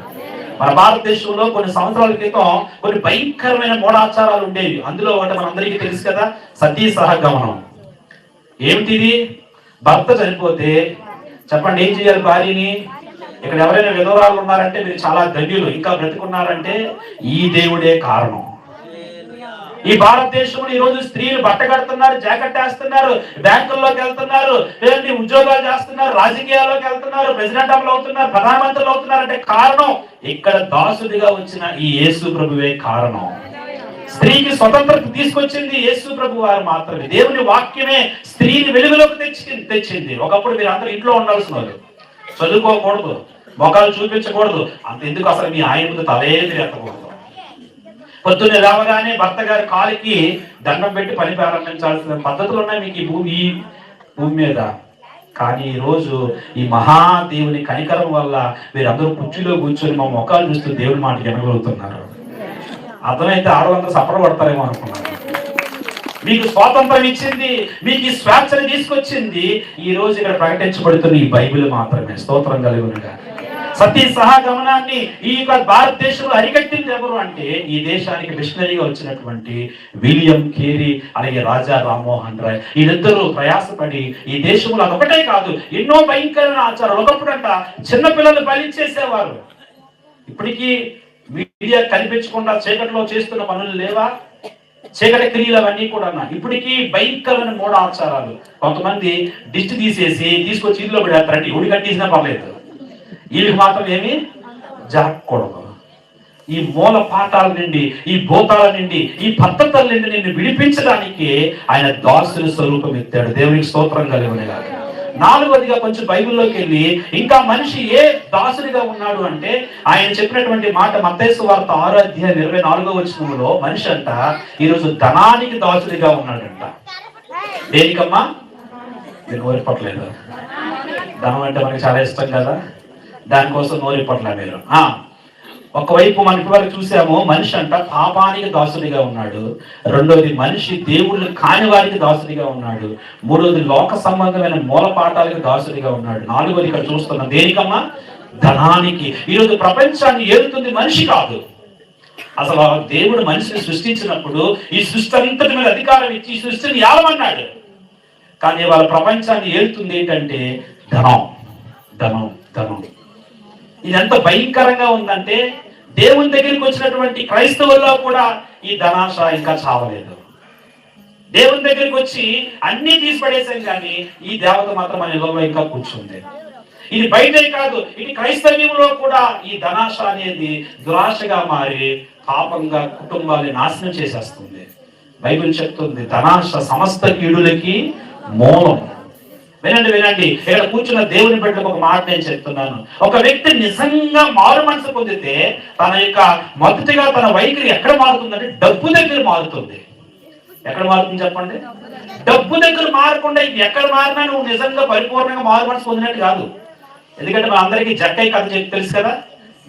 మన భారతదేశంలో కొన్ని సంవత్సరాల క్రితం కొన్ని భయంకరమైన మూఢాచారాలు ఉండేవి. అందులో ఒకటి మనందరికీ తెలుసు కదా, సతీ సహగమనం. ఏమిటిది? భర్త చనిపోతే చెప్పండి ఏం చేయాలి భార్యని? ఇక్కడ ఎవరైనా విధవరాలు ఉన్నారంటే మీరు చాలా ధన్యులు, ఇంకా బ్రతికున్నారంటే ఈ దేవుడే కారణం. ఈ భారతదేశంలో ఈ రోజు స్త్రీలు బట్ట కడుతున్నారు, జాకెట్ వేస్తున్నారు, బ్యాంకుల్లోకి వెళ్తున్నారు, లేదంటే ఉద్యోగాలు చేస్తున్నారు, రాజకీయాల్లోకి వెళ్తున్నారు, ప్రెసిడెంట్ అవుతున్నారు, ప్రధానమంత్రులు అవుతున్నారు. అంటే కారణం ఇక్కడ దాసుడిగా వచ్చిన ఈ యేసు ప్రభువే కారణం. స్త్రీకి స్వతంత్రత తీసుకొచ్చింది యేసు ప్రభు వారు మాత్రమే. దేవుని వాక్యమే స్త్రీని వెలుగులోకి తెచ్చింది. ఒకప్పుడు మీరు అందరూ ఇంట్లో ఉండాల్సిన వాళ్ళు, చదువుకోకూడదు, మొఖాలు చూపించకూడదు, అంత ఎందుకు అసలు మీ ఆయన ముందు తలే మీరు ఎత్తకూడదు. పొద్దున్నే రావగానే భర్త గారి కాలికి దండం పెట్టి పని ప్రారంభించాల్సిన పద్ధతులు ఉన్నాయి మీకు ఈ భూమి మీద. కానీ ఈ రోజు ఈ మహాదేవుని కనికరం వల్ల మీరందరూ కుర్చీలో కూర్చొని మా మొఖాలు చూస్తూ దేవుని మాట వినగలుగుతున్నారు. అర్థమైతే ఆడవాళ్ళంతా సఫర పడతారేమో అనుకున్నాను. మీకు స్వాతంత్రం ఇచ్చింది, మీకు ఈ స్వేచ్ఛను తీసుకొచ్చింది ఈ రోజు ఇక్కడ ప్రకటించబడుతున్న ఈ బైబిల్ మాత్రమే. స్తోత్రం కలుగునుగా. సతీ సహగమనాన్ని ఈ యొక్క భారతదేశంలో అరికట్టింది ఎవరు అంటే ఈ దేశానికి మిషనరీగా వచ్చినటువంటి విలియం కేరీ అలాగే రాజా రామ్మోహన్ రాయ్. వీళ్ళిద్దరూ ప్రయాసపడి ఈ దేశంలో అదొకటే కాదు, ఎన్నో భయంకరమైన ఆచారాలు. ఒకప్పుడంట చిన్నపిల్లలు బలించేసేవారు. ఇప్పటికీ మీడియా కనిపించకుండా చీకటిలో చేస్తున్న పనులు లేవా? చీకటి క్రియలు అవన్నీ కూడా ఇప్పటికీ భయంకరమైన మూఢ ఆచారాలు. కొంతమంది దిష్టి తీసేసి తీసుకొచ్చి ఇల్లు పెడతారంటే ఉడి కట్టేసినా పర్లేదు, వీళ్ళకి మాత్రం ఏమి జరగకూడదు. ఈ మూల పాఠాల నుండి, ఈ భూతాల నుండి, ఈ పద్ధతుల నుండి నిన్ను విడిపించడానికి ఆయన దాసుని స్వరూపం ఎత్తాడు. దేవునికి స్తోత్రం కలుగునుగాక. నాలుగవదిగా కొంచెం బైబిల్లోకి వెళ్ళి ఇంకా మనిషి ఏ దాసుడిగా ఉన్నాడు అంటే ఆయన చెప్పినటువంటి మాట మత్తయి సువార్త 6:24 మనిషి అంట ఈరోజు ధనానికి దాసుడిగా ఉన్నాడంట. దేనికమ్మా? మీరు నోరిపట్లేదు. ధనం అంటే మనకి చాలా ఇష్టం కదా, దానికోసం నోరిపట్ల మీరు. ఒకవైపు మనకి వరకు చూసాము మనిషి అంట పాపానికి దాసుడిగా ఉన్నాడు. రెండోది మనిషి దేవుళ్ళు కాని వారికి దాసుడిగా ఉన్నాడు. మూడోది లోక సంబంధమైన మూల పాఠాలకు దాసుడిగా ఉన్నాడు. నాలుగోది ఇక్కడ చూస్తున్నాం దేనికమ్మా? ధనానికి. ఈరోజు ప్రపంచాన్ని ఏలుతుంది మనిషి కాదు. అసలు దేవుడు మనిషిని సృష్టించినప్పుడు ఈ సృష్టి అంతటి మీద అధికారం ఇచ్చి ఈ సృష్టిని ఏలమన్నాడు. కానీ వాళ్ళ ప్రపంచాన్ని ఏలుతుంది ఏంటంటే ధనం, ధనం, ధనం. ఇది ఎంత భయంకరంగా ఉందంటే దేవుని దగ్గరికి వచ్చినటువంటి క్రైస్తవుల్లో కూడా ఈ ధనాశ ఇంకా చావలేదు. దేవుని దగ్గరికి వచ్చి అన్ని తీసిపడేసాం కానీ ఈ దేవత మాత్రం మన ఇళ్ళలో ఇంకా కూర్చుంది. ఇది బయటే కాదు, ఇది క్రైస్తవ్యంలో కూడా ఈ ధనాశ అనేది దురాశగా మారి పాపంగా కుటుంబాన్ని నాశనం చేసేస్తుంది. బైబిల్ చెప్తుంది ధనాశ సమస్త కీడులకి మూలం. వినండి వినండి, ఇక్కడ కూర్చున్న దేవుని బిడ్డకు ఒక మాట నేను చెప్తున్నాను. ఒక వ్యక్తి నిజంగా మారు మనసు పొందితే తన యొక్క మొదటిగా తన వైఖరి ఎక్కడ మారుతుందంటే డబ్బు దగ్గర మారుతుంది. ఎక్కడ మారుతుంది చెప్పండి? డబ్బు దగ్గర మారకుండా ఎక్కడ మారినా నువ్వు నిజంగా పరిపూర్ణంగా మారు మనసు పొందినట్టు కాదు. ఎందుకంటే మన అందరికీ జక్కయ్య కథ చెప్పి తెలుసు కదా.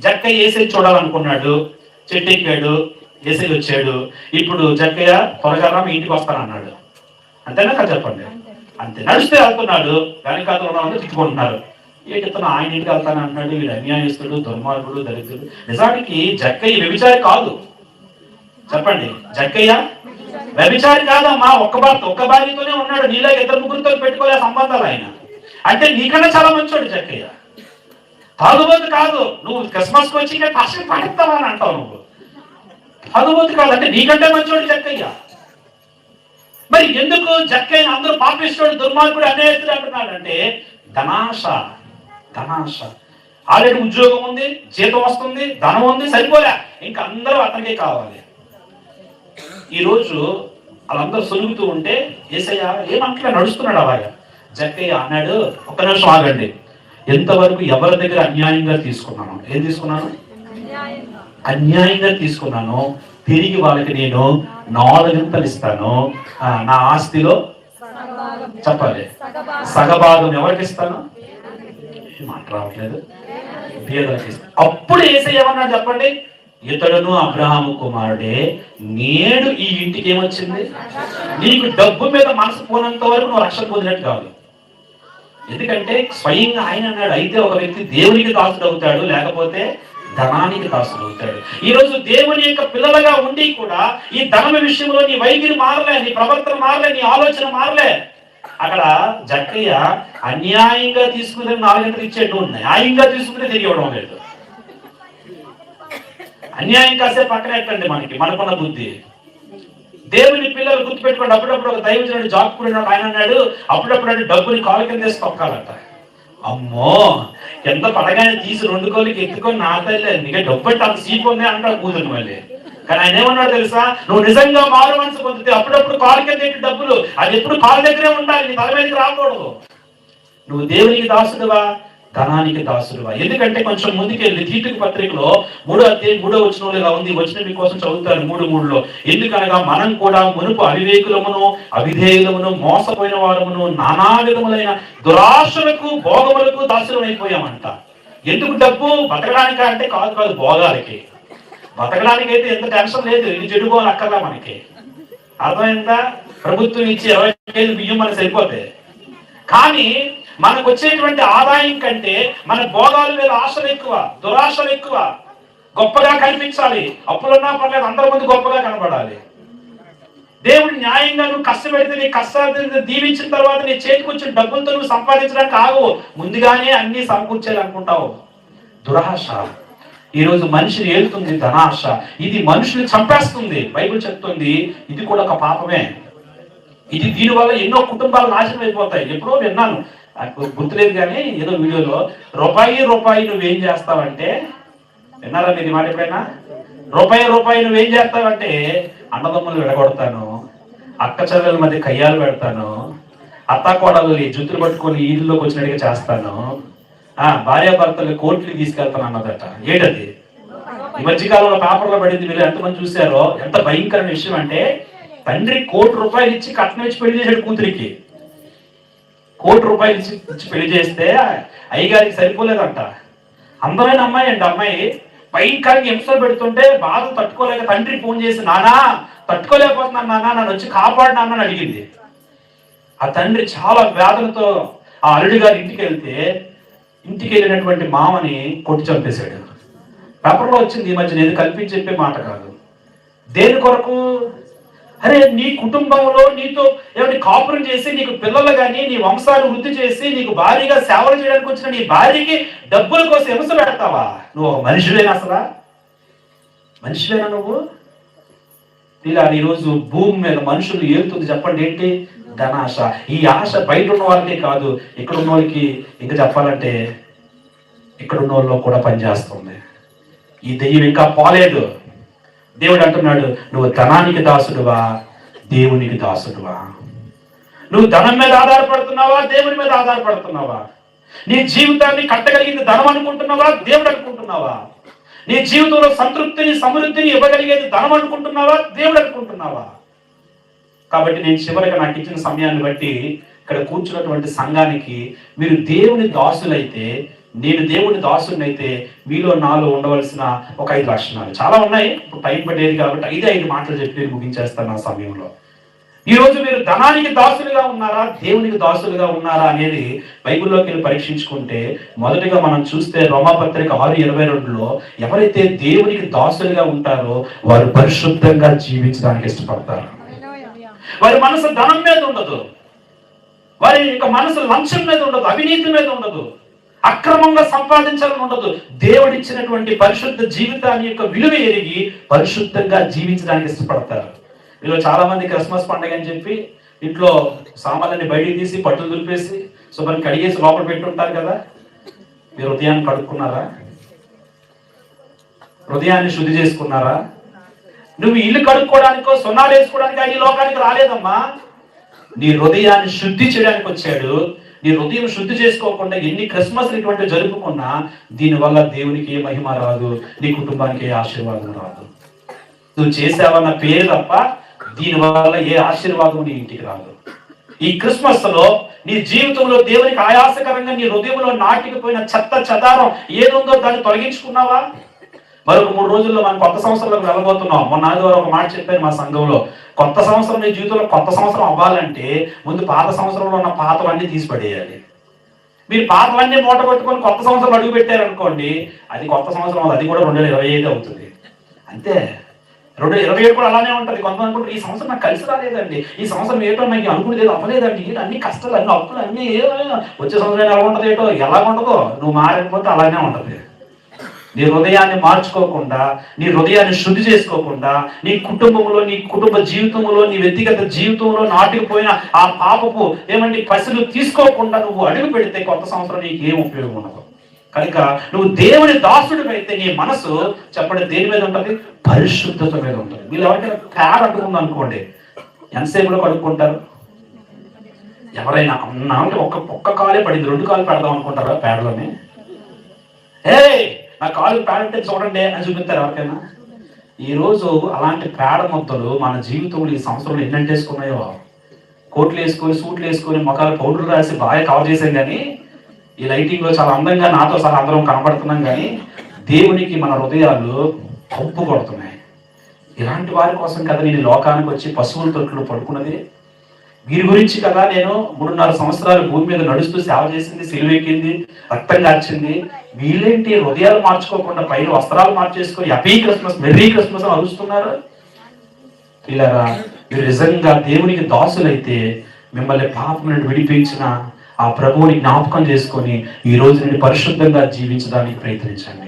జక్కయ్య ఏసై చూడాలనుకున్నాడు, చెట్టు ఎక్కాడు, ఏసై వచ్చాడు. ఇప్పుడు జక్కయ్య త్వరగా రా మీ ఇంటికి వస్తానన్నాడు. అంతేనా కదా చెప్పండి? అంతే. నడిస్తే వెళ్తున్నాడు, వెనకాతలో ఉన్న తిట్టుకుంటున్నారు. ఏంటితను ఆయన ఇంటికి వెళ్తాను అంటున్నాడు, వీడు అన్యాయస్తుడు, దుర్మార్గుడు, దరిద్రుడు. నిజానికి జక్కయ్య వ్యభిచారి కాదు. చెప్పండి, జక్కయ్య వ్యభిచారి కాదమ్మా. ఒక్క భార్యతోనే ఉన్నాడు. నీలా ఇద్దరు ముగ్గురితో పెట్టుకోలే సంబంధాలు ఆయన. అంటే నీకన్నా చాలా మంచోడు జక్కయ్య. తాగుబోతు కాదు. నువ్వు క్రిస్మస్కి వచ్చి పక్షం పడతావా అని అంటావు. నువ్వు తాగుబోతు కాదు అంటే నీకంటే మంచోడు జక్కయ్య. మరి ఎందుకు జక్కయ్య అందరూ పాపిస్తోడు, దుర్మార్గుడు, అన్యాయస్తుడు అంటున్నాడు అంటే ధనాశ. ధనాశ. ఆల్రెడీ ఉద్యోగం ఉంది, జీతం వస్తుంది, ధనం ఉంది, సరిపోలే, ఇంకా అందరూ అతనికే కావాలి. ఈరోజు వాళ్ళందరూ సొలుగుతూ ఉంటే యేసయ్య ఏమంటలే నడుస్తున్నాడు. అలాగా జక్కయ్య అన్నాడు, ఒక్క నిమిషం ఆగండి, ఎంతవరకు ఎవరి దగ్గర అన్యాయంగా తీసుకున్నాను? ఏం తీసుకున్నాను? అన్యాయంగా తీసుకున్నాను. తిరిగి వాళ్ళకి నేను 4 ఇస్తాను. నా ఆస్తిలో చెప్పాలి సగభాగం ఎవరికి ఇస్తాను? మాట రావట్లేదు. పేదలకు ఇస్తాను. అప్పుడు యేసయ్య ఏమన్నాడు చెప్పండి? ఇతడును అబ్రహాము కుమారుడే, నేడు ఈ ఇంటికి ఏమొచ్చింది? నీకు డబ్బు మీద మనసు పోనంత వరకు నువ్వు రక్షణ పొందినట్టు కాదు. ఎందుకంటే స్వయంగా ఆయన అన్నాడు, అయితే ఒక వ్యక్తి దేవునికి దాసుడు అవుతాడు, లేకపోతే ధనానికి దాసుడు అవుతాడు. ఈ రోజు దేవుని యొక్క పిల్లలుగా ఉండి కూడా ఈ ధనం విషయంలో నీ వైఖరి మారలే, నీ ప్రవర్తన మారలే, నీ ఆలోచన మారలే. అక్కడ జక్కయ్య అన్యాయంగా తీసుకుని 4 గంటలు ఇచ్చేట్టు ఉన్నాయి, న్యాయంగా తీసుకుని తిరిగి ఇవ్వడం లేదు. అన్యాయం కాసే పక్కన ఎట్టండి మనకున్న బుద్ధి. దేవుని పిల్లలు గుర్తుపెట్టుకోండి. అప్పుడప్పుడు ఒక దైవజనుడు జాక్కున్నాడు, ఆయన అన్నాడు అప్పుడప్పుడు డబ్బుని కాలు కింద వేసి తొక్కాలంట. అమ్మో, ఎంత పడగానే తీసి 2 కోళ్ళకి ఎత్తుకొని నా తల్లి నీకే డబ్బు అంటే అంత సీపు ఉంది అంటాడు కూతురు మళ్ళీ. కానీ ఆయన ఏమన్నాడు తెలుసా? నువ్వు నిజంగా మారు మనసు పొందితే అప్పుడప్పుడు కాలు కింద డబ్బులు అది ఎప్పుడు కాలు దగ్గరే ఉండాలి, నీ తల మీదకి రాకూడదు. నువ్వు దేవునికి దాసుడువా, ధనానికి దాసుడువా? ఎందుకంటే కొంచెం ముందుకెళ్ళి తీతుకు పత్రికలో 3వ అధ్యాయం 3వ వచనంలో ఇలా ఉంది. వచ్చిన మీకోసం చదువుతారు 3:3లో. ఎందుకనగా మనం కూడా మునుపు అవివేకులమును అవిధేయులమును మోసపోయిన వారమును నానా విధములైన దురాశలకు భోగములకు దాసులం అయిపోయామంట. ఎందుకు? డబ్బు బతకడానికి అంటే కాదు, భోగాలకి. బతకడానికి అయితే ఎంత టెన్షన్ లేదు, ఇది చెడుకోవాలి అక్కర్లా మనకి. అర్థమైందా? ప్రభుత్వం ఇచ్చి 20 కేజీలు బియ్యం మనకు సరిపోతాయి. కానీ మనకు వచ్చేటువంటి ఆదాయం కంటే మన భోగాల మీద ఆశలు ఎక్కువ, దురాశలు ఎక్కువ. గొప్పగా కనిపించాలి, అప్పులున్నా పర్లేదు, అందరి ముందు గొప్పగా కనబడాలి. దేవుడు న్యాయంగా నువ్వు కష్టపెడితే నీ కష్టాలు దీవించిన తర్వాత నీ చేతికి వచ్చిన డబ్బులతో నువ్వు సంపాదించడానికి ఆగవు, ముందుగానే అన్ని సమకూర్చాలనుకుంటావు. దురాశ ఈరోజు మనిషిని ఏలుతుంది, ధనాశ. ఇది మనుషుని చంపేస్తుంది. బైబిల్ చెప్తుంది ఇది కూడా ఒక పాపమే. దీనివల్ల ఎన్నో కుటుంబాలు నాశనం అయిపోతాయి. ఎప్పుడో విన్నాను, గుర్తులేదు కానీ ఏదో వీడియోలో, రూపాయి నువ్వేం చేస్తావంటే, విన్నారా మీరు ఈ మాట ఎప్పుడైనా? రూపాయి నువ్వేం చేస్తావంటే అన్నదమ్ములు విడగొడతాను, అక్క చెల్లెల మధ్య కయ్యాలు పెడతాను, అత్తాకోడలు జుత్తులు పట్టుకొని ఈదుల్లోకి వచ్చినట్టుగా చేస్తాను, భార్యాభర్తలు కోర్టుకి తీసుకెళ్తాను అన్నదట. ఏంటది? ఈ మధ్యకాలంలో పేపర్లో పడింది, మీరు ఎంతమంది చూసారో. ఎంత భయంకరమైన విషయం అంటే, తండ్రి ₹1,00,000 ఇచ్చి కట్నం ఇచ్చి పెళ్లి చేశాడు కూతురికి. ₹1,00,000 ఇచ్చి పెళ్లి చేస్తే అయ్యగారికి సరిపోలేదంట. అందమైన అమ్మాయి అండి. అమ్మాయి భయంకరంగా హింసలు పెడుతుంటే బాధ తట్టుకోలేక తండ్రి ఫోన్ చేసి, నానా తట్టుకోలేకపోతున్నాను నాన్న, నన్ను వచ్చి కాపాడు నాన్న అని అడిగింది. ఆ తండ్రి చాలా వేదనతో ఆ అల్లుడి గారి ఇంటికి వెళ్ళినటువంటి మామని కొట్టి చంపేశాడు. పేపర్లో వచ్చింది ఈ మధ్య. నేను కల్పించి చెప్పే మాట కాదు. దేని కొరకు? అరే, నీ కుటుంబంలో నీతో ఏమైనా కాపురం చేసి నీకు పిల్లలు కానీ నీ వంశాలు వృద్ధి చేసి నీకు భారీగా సేవలు చేయడానికి వచ్చిన నీ భార్యకి డబ్బుల కోసం హింస పెడతావా? నువ్వు మనిషివేనా? అసలు మనిషివేనా నువ్వు? ఇలా ఈరోజు భూమి మీద మనుషులు ఏలుతుంది చెప్పండి, ఏంటి? ధనాశ. ఈ ఆశ బయట ఉన్న వాళ్ళకే కాదు, ఇక్కడ ఉన్న వాళ్ళకి ఇంకా చెప్పాలంటే ఇక్కడ ఉన్న వాళ్ళలో కూడా పనిచేస్తుంది. ఈ దెయ్యం ఇంకా పోలేదు. దేవుడు అంటున్నాడు, నువ్వు ధనానికి దాసుడువా, దేవునికి దాసుడువా? నువ్వు ధనం మీద ఆధారపడుతున్నావా, దేవుని మీద ఆధారపడుతున్నావా? నీ జీవితాన్ని కట్టగలిగింది ధనం అనుకుంటున్నావా, దేవుడు అనుకుంటున్నావా? నీ జీవితంలో సంతృప్తిని సమృద్ధిని ఇవ్వగలిగేది ధనం అనుకుంటున్నావా, దేవుడు అనుకుంటున్నావా? కాబట్టి నేను చివరిగా నాకు ఇచ్చిన సమయాన్ని బట్టి ఇక్కడ కూర్చున్నటువంటి సంఘానికి, మీరు దేవుని దాసులైతే, నేను దేవుని దాసుని అయితే మీలో నాలో ఉండవలసిన ఒక 5 లక్షణాలు చాలా ఉన్నాయి. ఇప్పుడు టైం పట్టేది కాబట్టి 5 మాటలు చెప్పి ముగించేస్తాను ఆ సమయంలో. ఈరోజు మీరు ధనానికి దాసులుగా ఉన్నారా, దేవునికి దాసులుగా ఉన్నారా అనేది బైబిల్లోకి వెళ్ళి పరీక్షించుకుంటే, మొదటిగా మనం చూస్తే రోమాపత్రిక 6:22లో ఎవరైతే దేవునికి దాసులుగా ఉంటారో వారు పరిశుద్ధంగా జీవించడానికి ఇష్టపడతారు. వారి మనసు ధనం మీద ఉండదు, వారి యొక్క మనసు లంచం మీద ఉండదు, అవినీతి మీద ఉండదు, అక్రమంగా సంపాదించాలని ఉండదు. దేవుడిచ్చినటువంటి పరిశుద్ధ జీవితాన్ని యొక్క విలువ ఎరిగి పరిశుద్ధంగా జీవించడానికి ఇష్టపడతారు. వీళ్ళు చాలా మంది క్రిస్మస్ పండుగ అని చెప్పి ఇంట్లో సామాన్లని బయటికి తీసి పట్టులు దులిపేసి శుభ్రం కడిగేసి లోపల పెట్టుంటారు కదా. మీరు హృదయాన్ని కడుక్కున్నారా? హృదయాన్ని శుద్ధి చేసుకున్నారా? నువ్వు ఇల్లు కడుక్కోవడానికో సున్నాలు వేసుకోవడానికి ఈ లోకానికి రాలేదమ్మా. నీ హృదయాన్ని శుద్ధి చేయడానికి వచ్చాడు. నీ హృదయం శుద్ధి చేసుకోకుండా ఎన్ని క్రిస్మస్ ఇటువంటి జరుపుకున్నా దీనివల్ల దేవునికి ఏ మహిమ రాదు, నీ కుటుంబానికి ఏ ఆశీర్వాదం రాదు. నువ్వు చేసావన్న పేరు తప్ప దీనివల్ల ఏ ఆశీర్వాదం నీ ఇంటికి రాదు. ఈ క్రిస్మస్ లో నీ జీవితంలో దేవునికి ఆయాసకరంగా నీ హృదయంలో నాటికిపోయిన చెత్త చెదారం ఏదుందో దాన్ని తొలగించుకున్నావా? మరొక 3 రోజుల్లో మనం కొత్త సంవత్సరంలోకి వెళ్ళబోతున్నాం. మొన్న ఆదివారం ఒక మాట చెప్పాను మా సంఘంలో, కొత్త సంవత్సరం నీ జీవితంలో కొత్త సంవత్సరం అవ్వాలంటే ముందు పాత సంవత్సరంలో ఉన్న పాతవన్నీ తీసిపడేయాలి. మీరు పాతవన్నీ మూట కొట్టుకొని కొత్త సంవత్సరం అడుగు పెట్టారనుకోండి, అది కొత్త సంవత్సరం, అది కూడా 2025 అవుతుంది. అంతే. 2027 కూడా అలానే ఉంటుంది. కొంతమంది అనుకుంటారు ఈ సంవత్సరం నాకు కలిసి రాలేదండి, ఈ సంవత్సరం ఏటో నాకు అనుకునేది అవ్వలేదండి, అన్ని కష్టాలు అన్ని అప్పులు అన్ని వచ్చే సంవత్సరం ఎలా ఉంటుంది ఏటో ఎలా ఉండదో, నువ్వు మారకపోతే అలానే ఉంటుంది. నీ హృదయాన్ని మార్చుకోకుండా, నీ హృదయాన్ని శుద్ధి చేసుకోకుండా, నీ కుటుంబంలో, నీ కుటుంబ జీవితంలో, నీ వ్యక్తిగత జీవితంలో నాటుకుపోయిన ఆ పాపపు పసిలు తీసుకోకుండా నువ్వు అడుగు పెడితే కొత్త సంవత్సరం నీకు ఏం ఉపయోగం ఉండదు. కనుక నువ్వు దేవుని దాసుడు అయితే నీ మనసు చెప్పండి దేని మీద ఉంటుంది? పరిశుద్ధత మీద ఉంటుంది. వీళ్ళు ఎవరికైనా పేడ అంటుకుంది అనుకోండి, ఎంతసేపులో కడుక్కుంటారు? ఎవరైనా అన్నా అంటే ఒక్క కాలే పడింది, 2 కాలు పెడదాం అనుకుంటారా పేడలోని? నా కాలు పేడ ఉంటే చూడండి అని చూపిస్తారు ఎవరికైనా? ఈరోజు అలాంటి పేడ మొత్తలు మన జీవితంలో ఈ సంవత్సరంలో ఎన్ని అంటేసుకున్నాయో. కోట్లు వేసుకొని, సూట్లు వేసుకొని, మొఖాలు పౌడర్ రాసి బాగా కవర్ చేసాం, కానీ ఈ లైటింగ్ లో చాలా అందంగా నాతో సహా అందరం కనబడుతున్నాం, కానీ దేవునికి మన హృదయాలు కంపు కొడుతున్నాయి. ఇలాంటి వారి కోసం కదా నేను లోకానికి వచ్చి పశువుల తొట్టులో పడుకున్నది. వీరి గురించి కదా నేను 3.5 సంవత్సరాలు భూమి మీద నడుస్తూ సేవ చేసింది, సిలువెక్కింది, రక్తం కార్చింది. వీళ్ళేంటి హృదయాలు మార్చుకోకుండా పైన వస్త్రాలు మార్చేసుకొని హ్యాపీ క్రిస్మస్, మెర్రీ క్రిస్మస్ అని అరుస్తున్నారు. పిల్లరా, మీరు నిజంగా దేవునికి దాసులైతే మిమ్మల్ని పాపం నుండి విడిపించిన ఆ ప్రభువుని జ్ఞాపకం చేసుకొని ఈ రోజు నుండి పరిశుద్ధంగా జీవించడానికి ప్రయత్నించండి.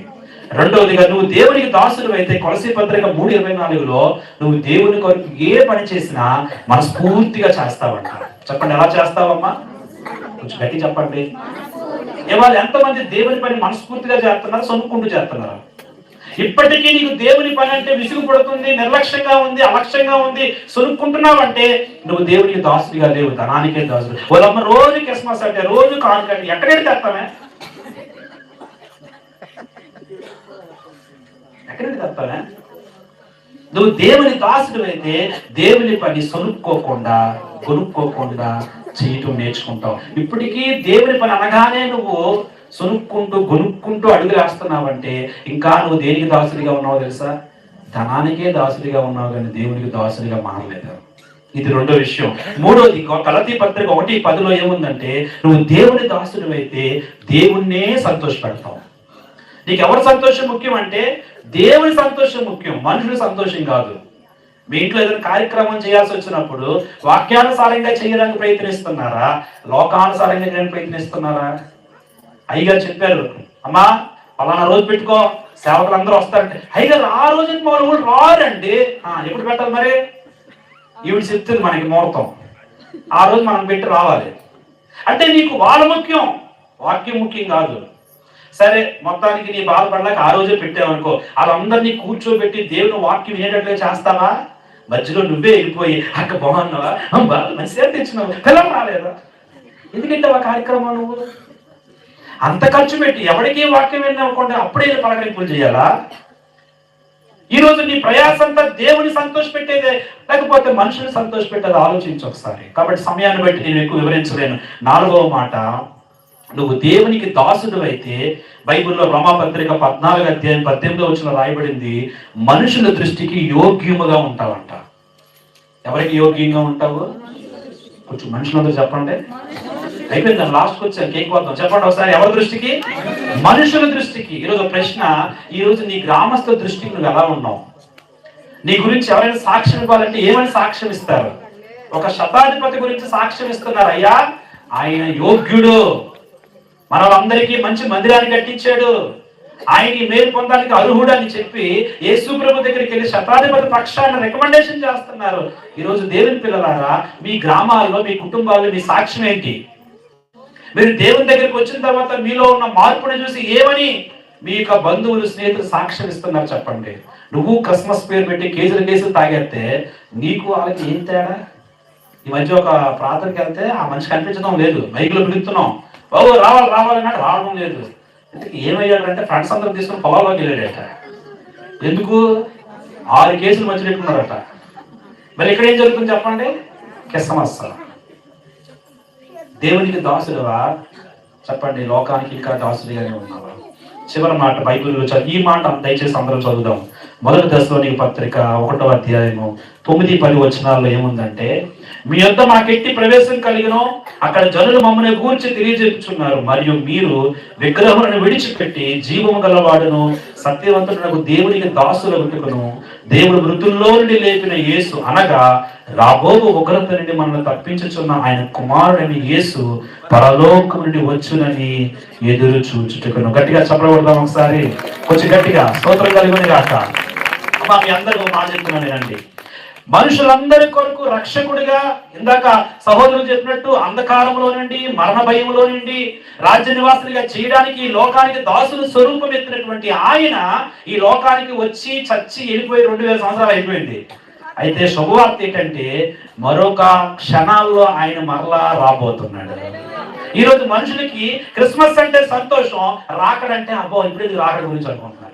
రెండవదిగా, నువ్వు దేవునికి దాసులు అయితే కొలసీ పత్రిక 3:24లో నువ్వు దేవుని కొరకు ఏ పని చేసినా మనస్ఫూర్తిగా చేస్తావంట. చెప్పండి, ఎలా చేస్తావమ్మా? కొంచెం గట్టి చెప్పండి. ఇవాళ ఎంతమంది దేవుని పని మనస్ఫూర్తిగా చేస్తున్నారు, సొనుక్కుంటూ చేస్తున్నారు? ఇప్పటికీ నీకు దేవుని పని అంటే విసుగు పడుతుంది, నిర్లక్ష్యంగా ఉంది, అలక్ష్యంగా ఉంది, సొనుక్కుంటున్నావంటే నువ్వు దేవునికి దాసుడిగా లేవు, ధనానికే దాసుడు. వాళ్ళమ్మ రోజు క్రిస్మస్ అంటే, రోజు కానుకంటే ఎక్కడెక్కడ తెస్తామే? ఎక్కడికి తెస్తానే? నువ్వు దేవుని దాసుడు అయితే దేవుని పని సొనుక్కోకుండా, కొనుక్కోకుండా చేయటం నేర్చుకుంటావు. ఇప్పటికీ దేవుని పని అనగానే నువ్వు సొనుక్కుంటూ గొనుక్కుంటూ అడుగు వేస్తున్నావంటే ఇంకా నువ్వు దేనికి దాసుడిగా ఉన్నావో తెలుసా? ధనానికే దాసుడిగా ఉన్నావు, కానీ దేవునికి దాసుడిగా మారలేదు. ఇది రెండో విషయం. మూడోది, గలతీ పత్రిక 1:10లో ఏముందంటే, నువ్వు దేవుని దాసుడు అయితే దేవుణ్ణే సంతోషపెడతావు. నీకు ఎవరి సంతోషం ముఖ్యం అంటే దేవుని సంతోషం ముఖ్యం, మనుషుల సంతోషం కాదు. మీ ఇంట్లో ఏదైనా కార్యక్రమం చేయాల్సి వచ్చినప్పుడు వాక్యానుసారంగా చేయడానికి ప్రయత్నిస్తున్నారా, లోకానుసారంగా చేయడానికి ప్రయత్నిస్తున్నారా? అయ్యగారు చెప్పారు, అమ్మా పలానా రోజు పెట్టుకో, సేవకులు అందరూ వస్తారంటే, అయ్యగారు ఆ రోజు వాళ్ళు రారండి. ఎప్పుడు పెట్టాలి మరి? ఈవిడ చెప్తుంది మనకి ముహూర్తం, ఆ రోజు మనం పెట్టి రావాలి అంటే నీకు వాళ్ళ ముఖ్యం, వాక్యం ముఖ్యం కాదు. సరే, మొత్తానికి నీ బాధపడలేక ఆ రోజే పెట్టావనుకో, వాళ్ళందరినీ కూర్చోబెట్టి దేవుని వాక్యం వినేటట్లే చేస్తావా? మధ్యలో నువ్వే వెళ్ళిపోయి అక్క బాగున్నావా, బాగా మంచిగా తెచ్చినావు, పిల్లలు రాలేదా, ఎందుకంటే ఆ కార్యక్రమం నువ్వు అంత ఖర్చు పెట్టి ఎవరికి వాక్యం విన్నావుకోండి అప్పుడే పలకరింపులు చేయాలా? ఈరోజు నీ ప్రయాసంతా దేవుని సంతోష పెట్టేదే, లేకపోతే మనుషుని సంతోష పెట్టేది? ఆలోచించు ఒకసారి. కాబట్టి సమయాన్ని బట్టి నేను ఎక్కువ వివరించలేను. 4వ మాట, నువ్వు దేవునికి దాసుడు అయితే బైబిల్లో రోమాపత్రిక 14:18 రాయబడింది, మనుషుల దృష్టికి యోగ్యముగా ఉంటావంట. ఎవరికి యోగ్యంగా ఉంటావు? కొంచెం మనుషులందరూ చెప్పండి. అయిపోయింది, లాస్ట్కి వచ్చాను, కేక్ వద్దాం. చెప్పండి ఒకసారి, ఎవరి దృష్టికి? మనుషుల దృష్టికి. ఈరోజు ప్రశ్న, ఈరోజు నీ గ్రామస్థ దృష్టికి నువ్వు ఎలా ఉన్నావు? నీ గురించి ఎవరైనా సాక్ష్యం ఇవ్వాలంటే ఏమని సాక్ష్యం ఇస్తారు? ఒక శతాధిపతి గురించి సాక్ష్యం ఇస్తున్నారు, అయ్యా ఆయన యోగ్యుడు, మన వాళ్ళందరికీ మంచి మందిరాన్ని కట్టించాడు, ఆయన మేలు పొందడానికి అర్హుడు అని చెప్పి యేసు ప్రభు దగ్గరికి వెళ్ళి శతాధిపతి పక్షాన్ని రికమెండేషన్ చేస్తున్నారు. ఈరోజు దేవుని పిల్లలారా, మీ గ్రామాల్లో, మీ కుటుంబాల్లో మీ సాక్ష్యం ఏంటి? మీరు దేవుని దగ్గరికి వచ్చిన తర్వాత మీలో ఉన్న మార్పుని చూసి ఏమని మీ యొక్క బంధువులు, స్నేహితులు సాక్ష్యం ఇస్తున్నారు చెప్పండి. నువ్వు క్రిస్మస్ పేరు పెట్టి కేసులు తాగేస్తే నీకు వాళ్ళకి ఏం తేడా? ఈ మధ్య ఒక ప్రార్థనకి వెళ్తే ఆ మనిషి కనిపించడం లేదు, మైకులో పిలుస్తున్నాం, బాబు రావాలన్నాడు, రావడం లేదు. ఇంతకు ఏమయ్యాడంటే ఫ్రెండ్స్ అందరూ తీసుకుని పొలాల్లోకి వెళ్ళాడట. ఎందుకు? 6 కేసులు మధ్య పెట్టుకున్నారట. మరి ఇక్కడ ఏం జరుగుతుంది చెప్పండి? క్రిస్మస్. దేవునికి దాసులువా? చెప్పండి, లోకానికి ఇంకా దాసులుగానే ఉన్నావా? చివరి మాట బైబిల్లో ఈ మాట దయచేసి అందరం చదువుదాం. 1 దశలోనిక పత్రిక 1వ అధ్యాయము 9-10 వచనాల్లో ఏముందంటే, మీ యొద్ద మాకెట్టి ప్రవేశం కలిగినో అక్కడ జనులు మమ్మల్ని గూర్చి తెలియజేస్తున్నారు. మరియు మీరు విగ్రహములను విడిచిపెట్టి జీవము గలవాడును సత్యవంతుడకు దేవునికి దాసుల వెతుకును దేవుడు మృతుల్లో నుండి లేపిన యేసు అనగా రాబోవు ఉగ్రత నుండి మనల్ని తప్పించుచున్న ఆయన కుమారుడని యేసు పరలోకం నుండి వచ్చునని ఎదురు చూచుటకును. గట్టిగా చెప్పబడదాం ఒకసారి, కొంచెం గట్టిగా స్తోత్రం కలిగిన గాక. మీ అందరూ మాట చెప్తున్నానండి. మనుషులందరి కొరకు రక్షకుడిగా, ఇందాక సహోదరులు చెప్పినట్టు అంధకారంలో నుండి, మరణ భయంలో నుండి రాజ్య నివాసులుగా చేయడానికి ఈ లోకానికి దాసులు స్వరూపం ఎత్తినటువంటి ఆయన ఈ లోకానికి వచ్చి చచ్చి వెళ్ళిపోయి 2000 సంవత్సరాలు అయిపోయింది. అయితే శుభవార్త ఏంటంటే మరొక క్షణాల్లో ఆయన మరలా రాబోతున్నాడు. ఈరోజు మనుషులకి క్రిస్మస్ అంటే సంతోషం, రాకడంటే అబ్బో ఇప్పుడు ఇది రాకడ గురించి అనుకుంటున్నారు.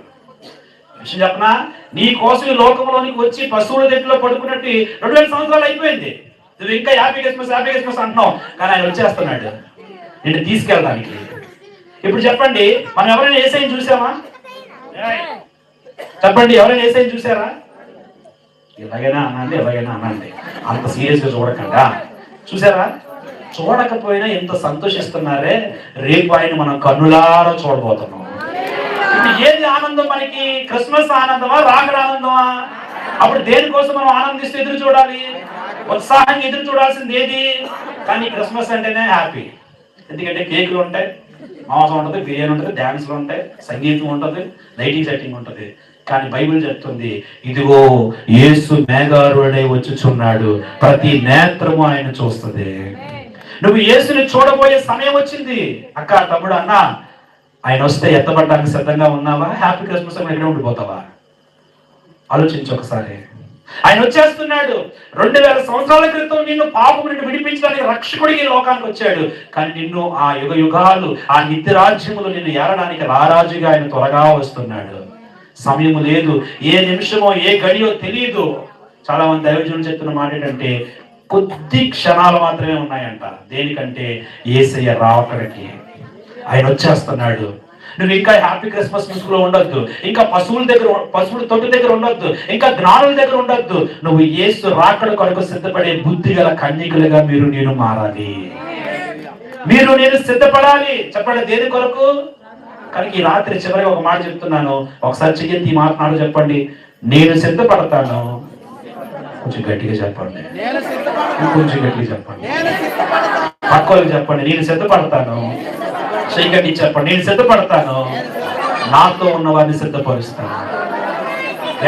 విషయం చెప్పనా, నీ కోసం ఈ లోకంలోనికి వచ్చి పశువుల దగ్గరలో పడుకున్నట్టు 2000 సంవత్సరాలు అయిపోయింది. నువ్వు ఇంకా హ్యాపీ క్రిస్మస్ అంటున్నావు, కానీ ఆయన వచ్చేస్తున్నాడు నిన్ను తీసుకెళ్ళడానికి. ఇప్పుడు చెప్పండి, మనం ఎవరైనా యేసయ్యని చూసామా? చెప్పండి, ఎవరైనా యేసయ్యని చూసారా? ఎలాగైనా అనండి, అంత సీరియస్ గా చూడకుండా. చూసారా? చూడకపోయినా ఎంత సంతోషిస్తున్నారే, రేపు ఆయన మనం కన్నులారా చూడబోతున్నాం. ఏది ఆనందం మనకి? క్రిస్మస్ ఆనందమా, రాకడ ఆనందమా? అప్పుడు దేనికోసం మనం ఆనందిస్తూ ఎదురు చూడాలి? ఉత్సాహంగా ఎదురు చూడాల్సింది ఏది? కానీ క్రిస్మస్ అంటేనే హ్యాపీ. ఎందుకంటే కేకులు ఉంటాయి, మాంసం ఉంటుంది, బిర్యానీ ఉంటుంది, డాన్స్లు ఉంటాయి, సంగీతం ఉంటుంది, లైటింగ్ సెట్టింగ్ ఉంటుంది. కానీ బైబిల్ చెప్తుంది, ఇదిగో యేసు మేఘారుడై వచ్చుచున్నాడు, ప్రతి నేత్రము ఆయన చూస్తుంది. నువ్వు యేసుని చూడబోయే సమయం వచ్చింది. అక్క, తమ్ముడు, అన్న, ఆయన వస్తే ఎత్తబడడానికి సిద్ధంగా ఉన్నావా? హ్యాపీ క్రిస్మస్ ఎక్కడ ఉండిపోతావా? ఆలోచించు ఒకసారి. ఆయన వచ్చేస్తున్నాడు. 2000 సంవత్సరాల క్రితం నిన్ను పాపం నుండి విడిపించడానికి రక్షకుడికి లోకానికి వచ్చాడు. కానీ నిన్ను ఆ యుగ యుగాలు, ఆ నిత్య రాజ్యములు నిన్ను ఏరడానికి రారాజుగా ఆయన త్వరగా వస్తున్నాడు. సమయం లేదు, ఏ నిమిషమో ఏ గడియో తెలియదు. చాలా మంది దైవజనులు చెప్తున్న మాట ఏంటంటే కొద్ది క్షణాలు మాత్రమే ఉన్నాయంట. దేనికంటే యేసయ్య రాకడికి. ఆయన వచ్చేస్తున్నాడు. నువ్వు ఇంకా హ్యాపీ క్రిస్మస్ ముసుగులో ఉండొద్దు, ఇంకా పశువుల తొట్టు దగ్గర ఉండొద్దు, ఇంకా జ్ఞానుల దగ్గర ఉండొద్దు. నువ్వు యేసు రాకడ కొరకు సిద్ధపడే బుద్ధి గల కన్యకలుగా నేను మారాలి. నేను సిద్ధపడాలి. చెప్పండి, దేని కొరకు? కానీ ఈ రాత్రి చివరిగా ఒక మాట చెప్తున్నాను, ఒకసారి చెయ్యి ఈ మాట చెప్పండి. నేను సిద్ధపడతాను. కొంచెం గట్టిగా చెప్పండి, కొంచెం గట్టిగా చెప్పండి. పక్కకి చెప్పండి, నేను సిద్ధపడతాను. చేయగట్టి చెప్పండి, నేను సిద్ధపడతాను. నాతో ఉన్న వారిని సిద్ధపరుస్తాను.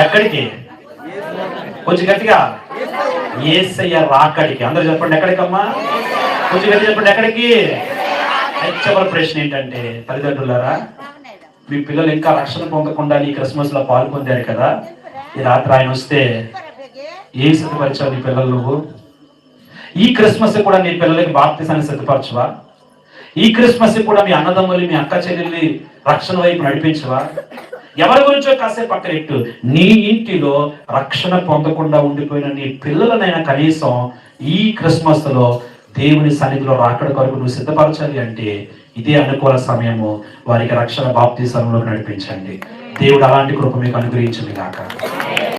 ఎక్కడికి? కొంచెం గట్టిగా, యేసయ్య రాకడికి. అందరూ చెప్పండి, ఎక్కడికమ్మా? కొంచెం గట్టి చెప్పండి, ఎక్కడికి? చివరి ప్రశ్న ఏంటంటే, తల్లిదండ్రులారా, మీ పిల్లలు ఇంకా రక్షణ పొందకుండా ఈ క్రిస్మస్ లో పాల్పొందారు కదా, ఈ రాత్రి ఆయన వస్తే ఏం సిద్ధపరిచావు నీ పిల్లలు? నువ్వు ఈ క్రిస్మస్ కూడా నీ పిల్లలకి బాప్తిసాన్ని సిద్ధపరచవా? ఈ క్రిస్మస్ కూడా మీ అన్నదమ్ములు, మీ అక్క చెల్లెల్ని రక్షణ వైపు నడిపించవా? ఎవరి గురించో కాసేపు పక్కనెట్టు, నీ ఇంటిలో రక్షణ పొందకుండా ఉండిపోయిన నీ పిల్లలనైనా కనీసం ఈ క్రిస్మస్ లో దేవుని సన్నిధిలో రాకడ కొరకు నువ్వు సిద్ధపరచాలి. అంటే ఇదే అనుకూల సమయము, వారికి రక్షణ బాప్తిసంలోకి నడిపించండి. దేవుడు అలాంటి కృప మీకు అనుగ్రహించింది కాక.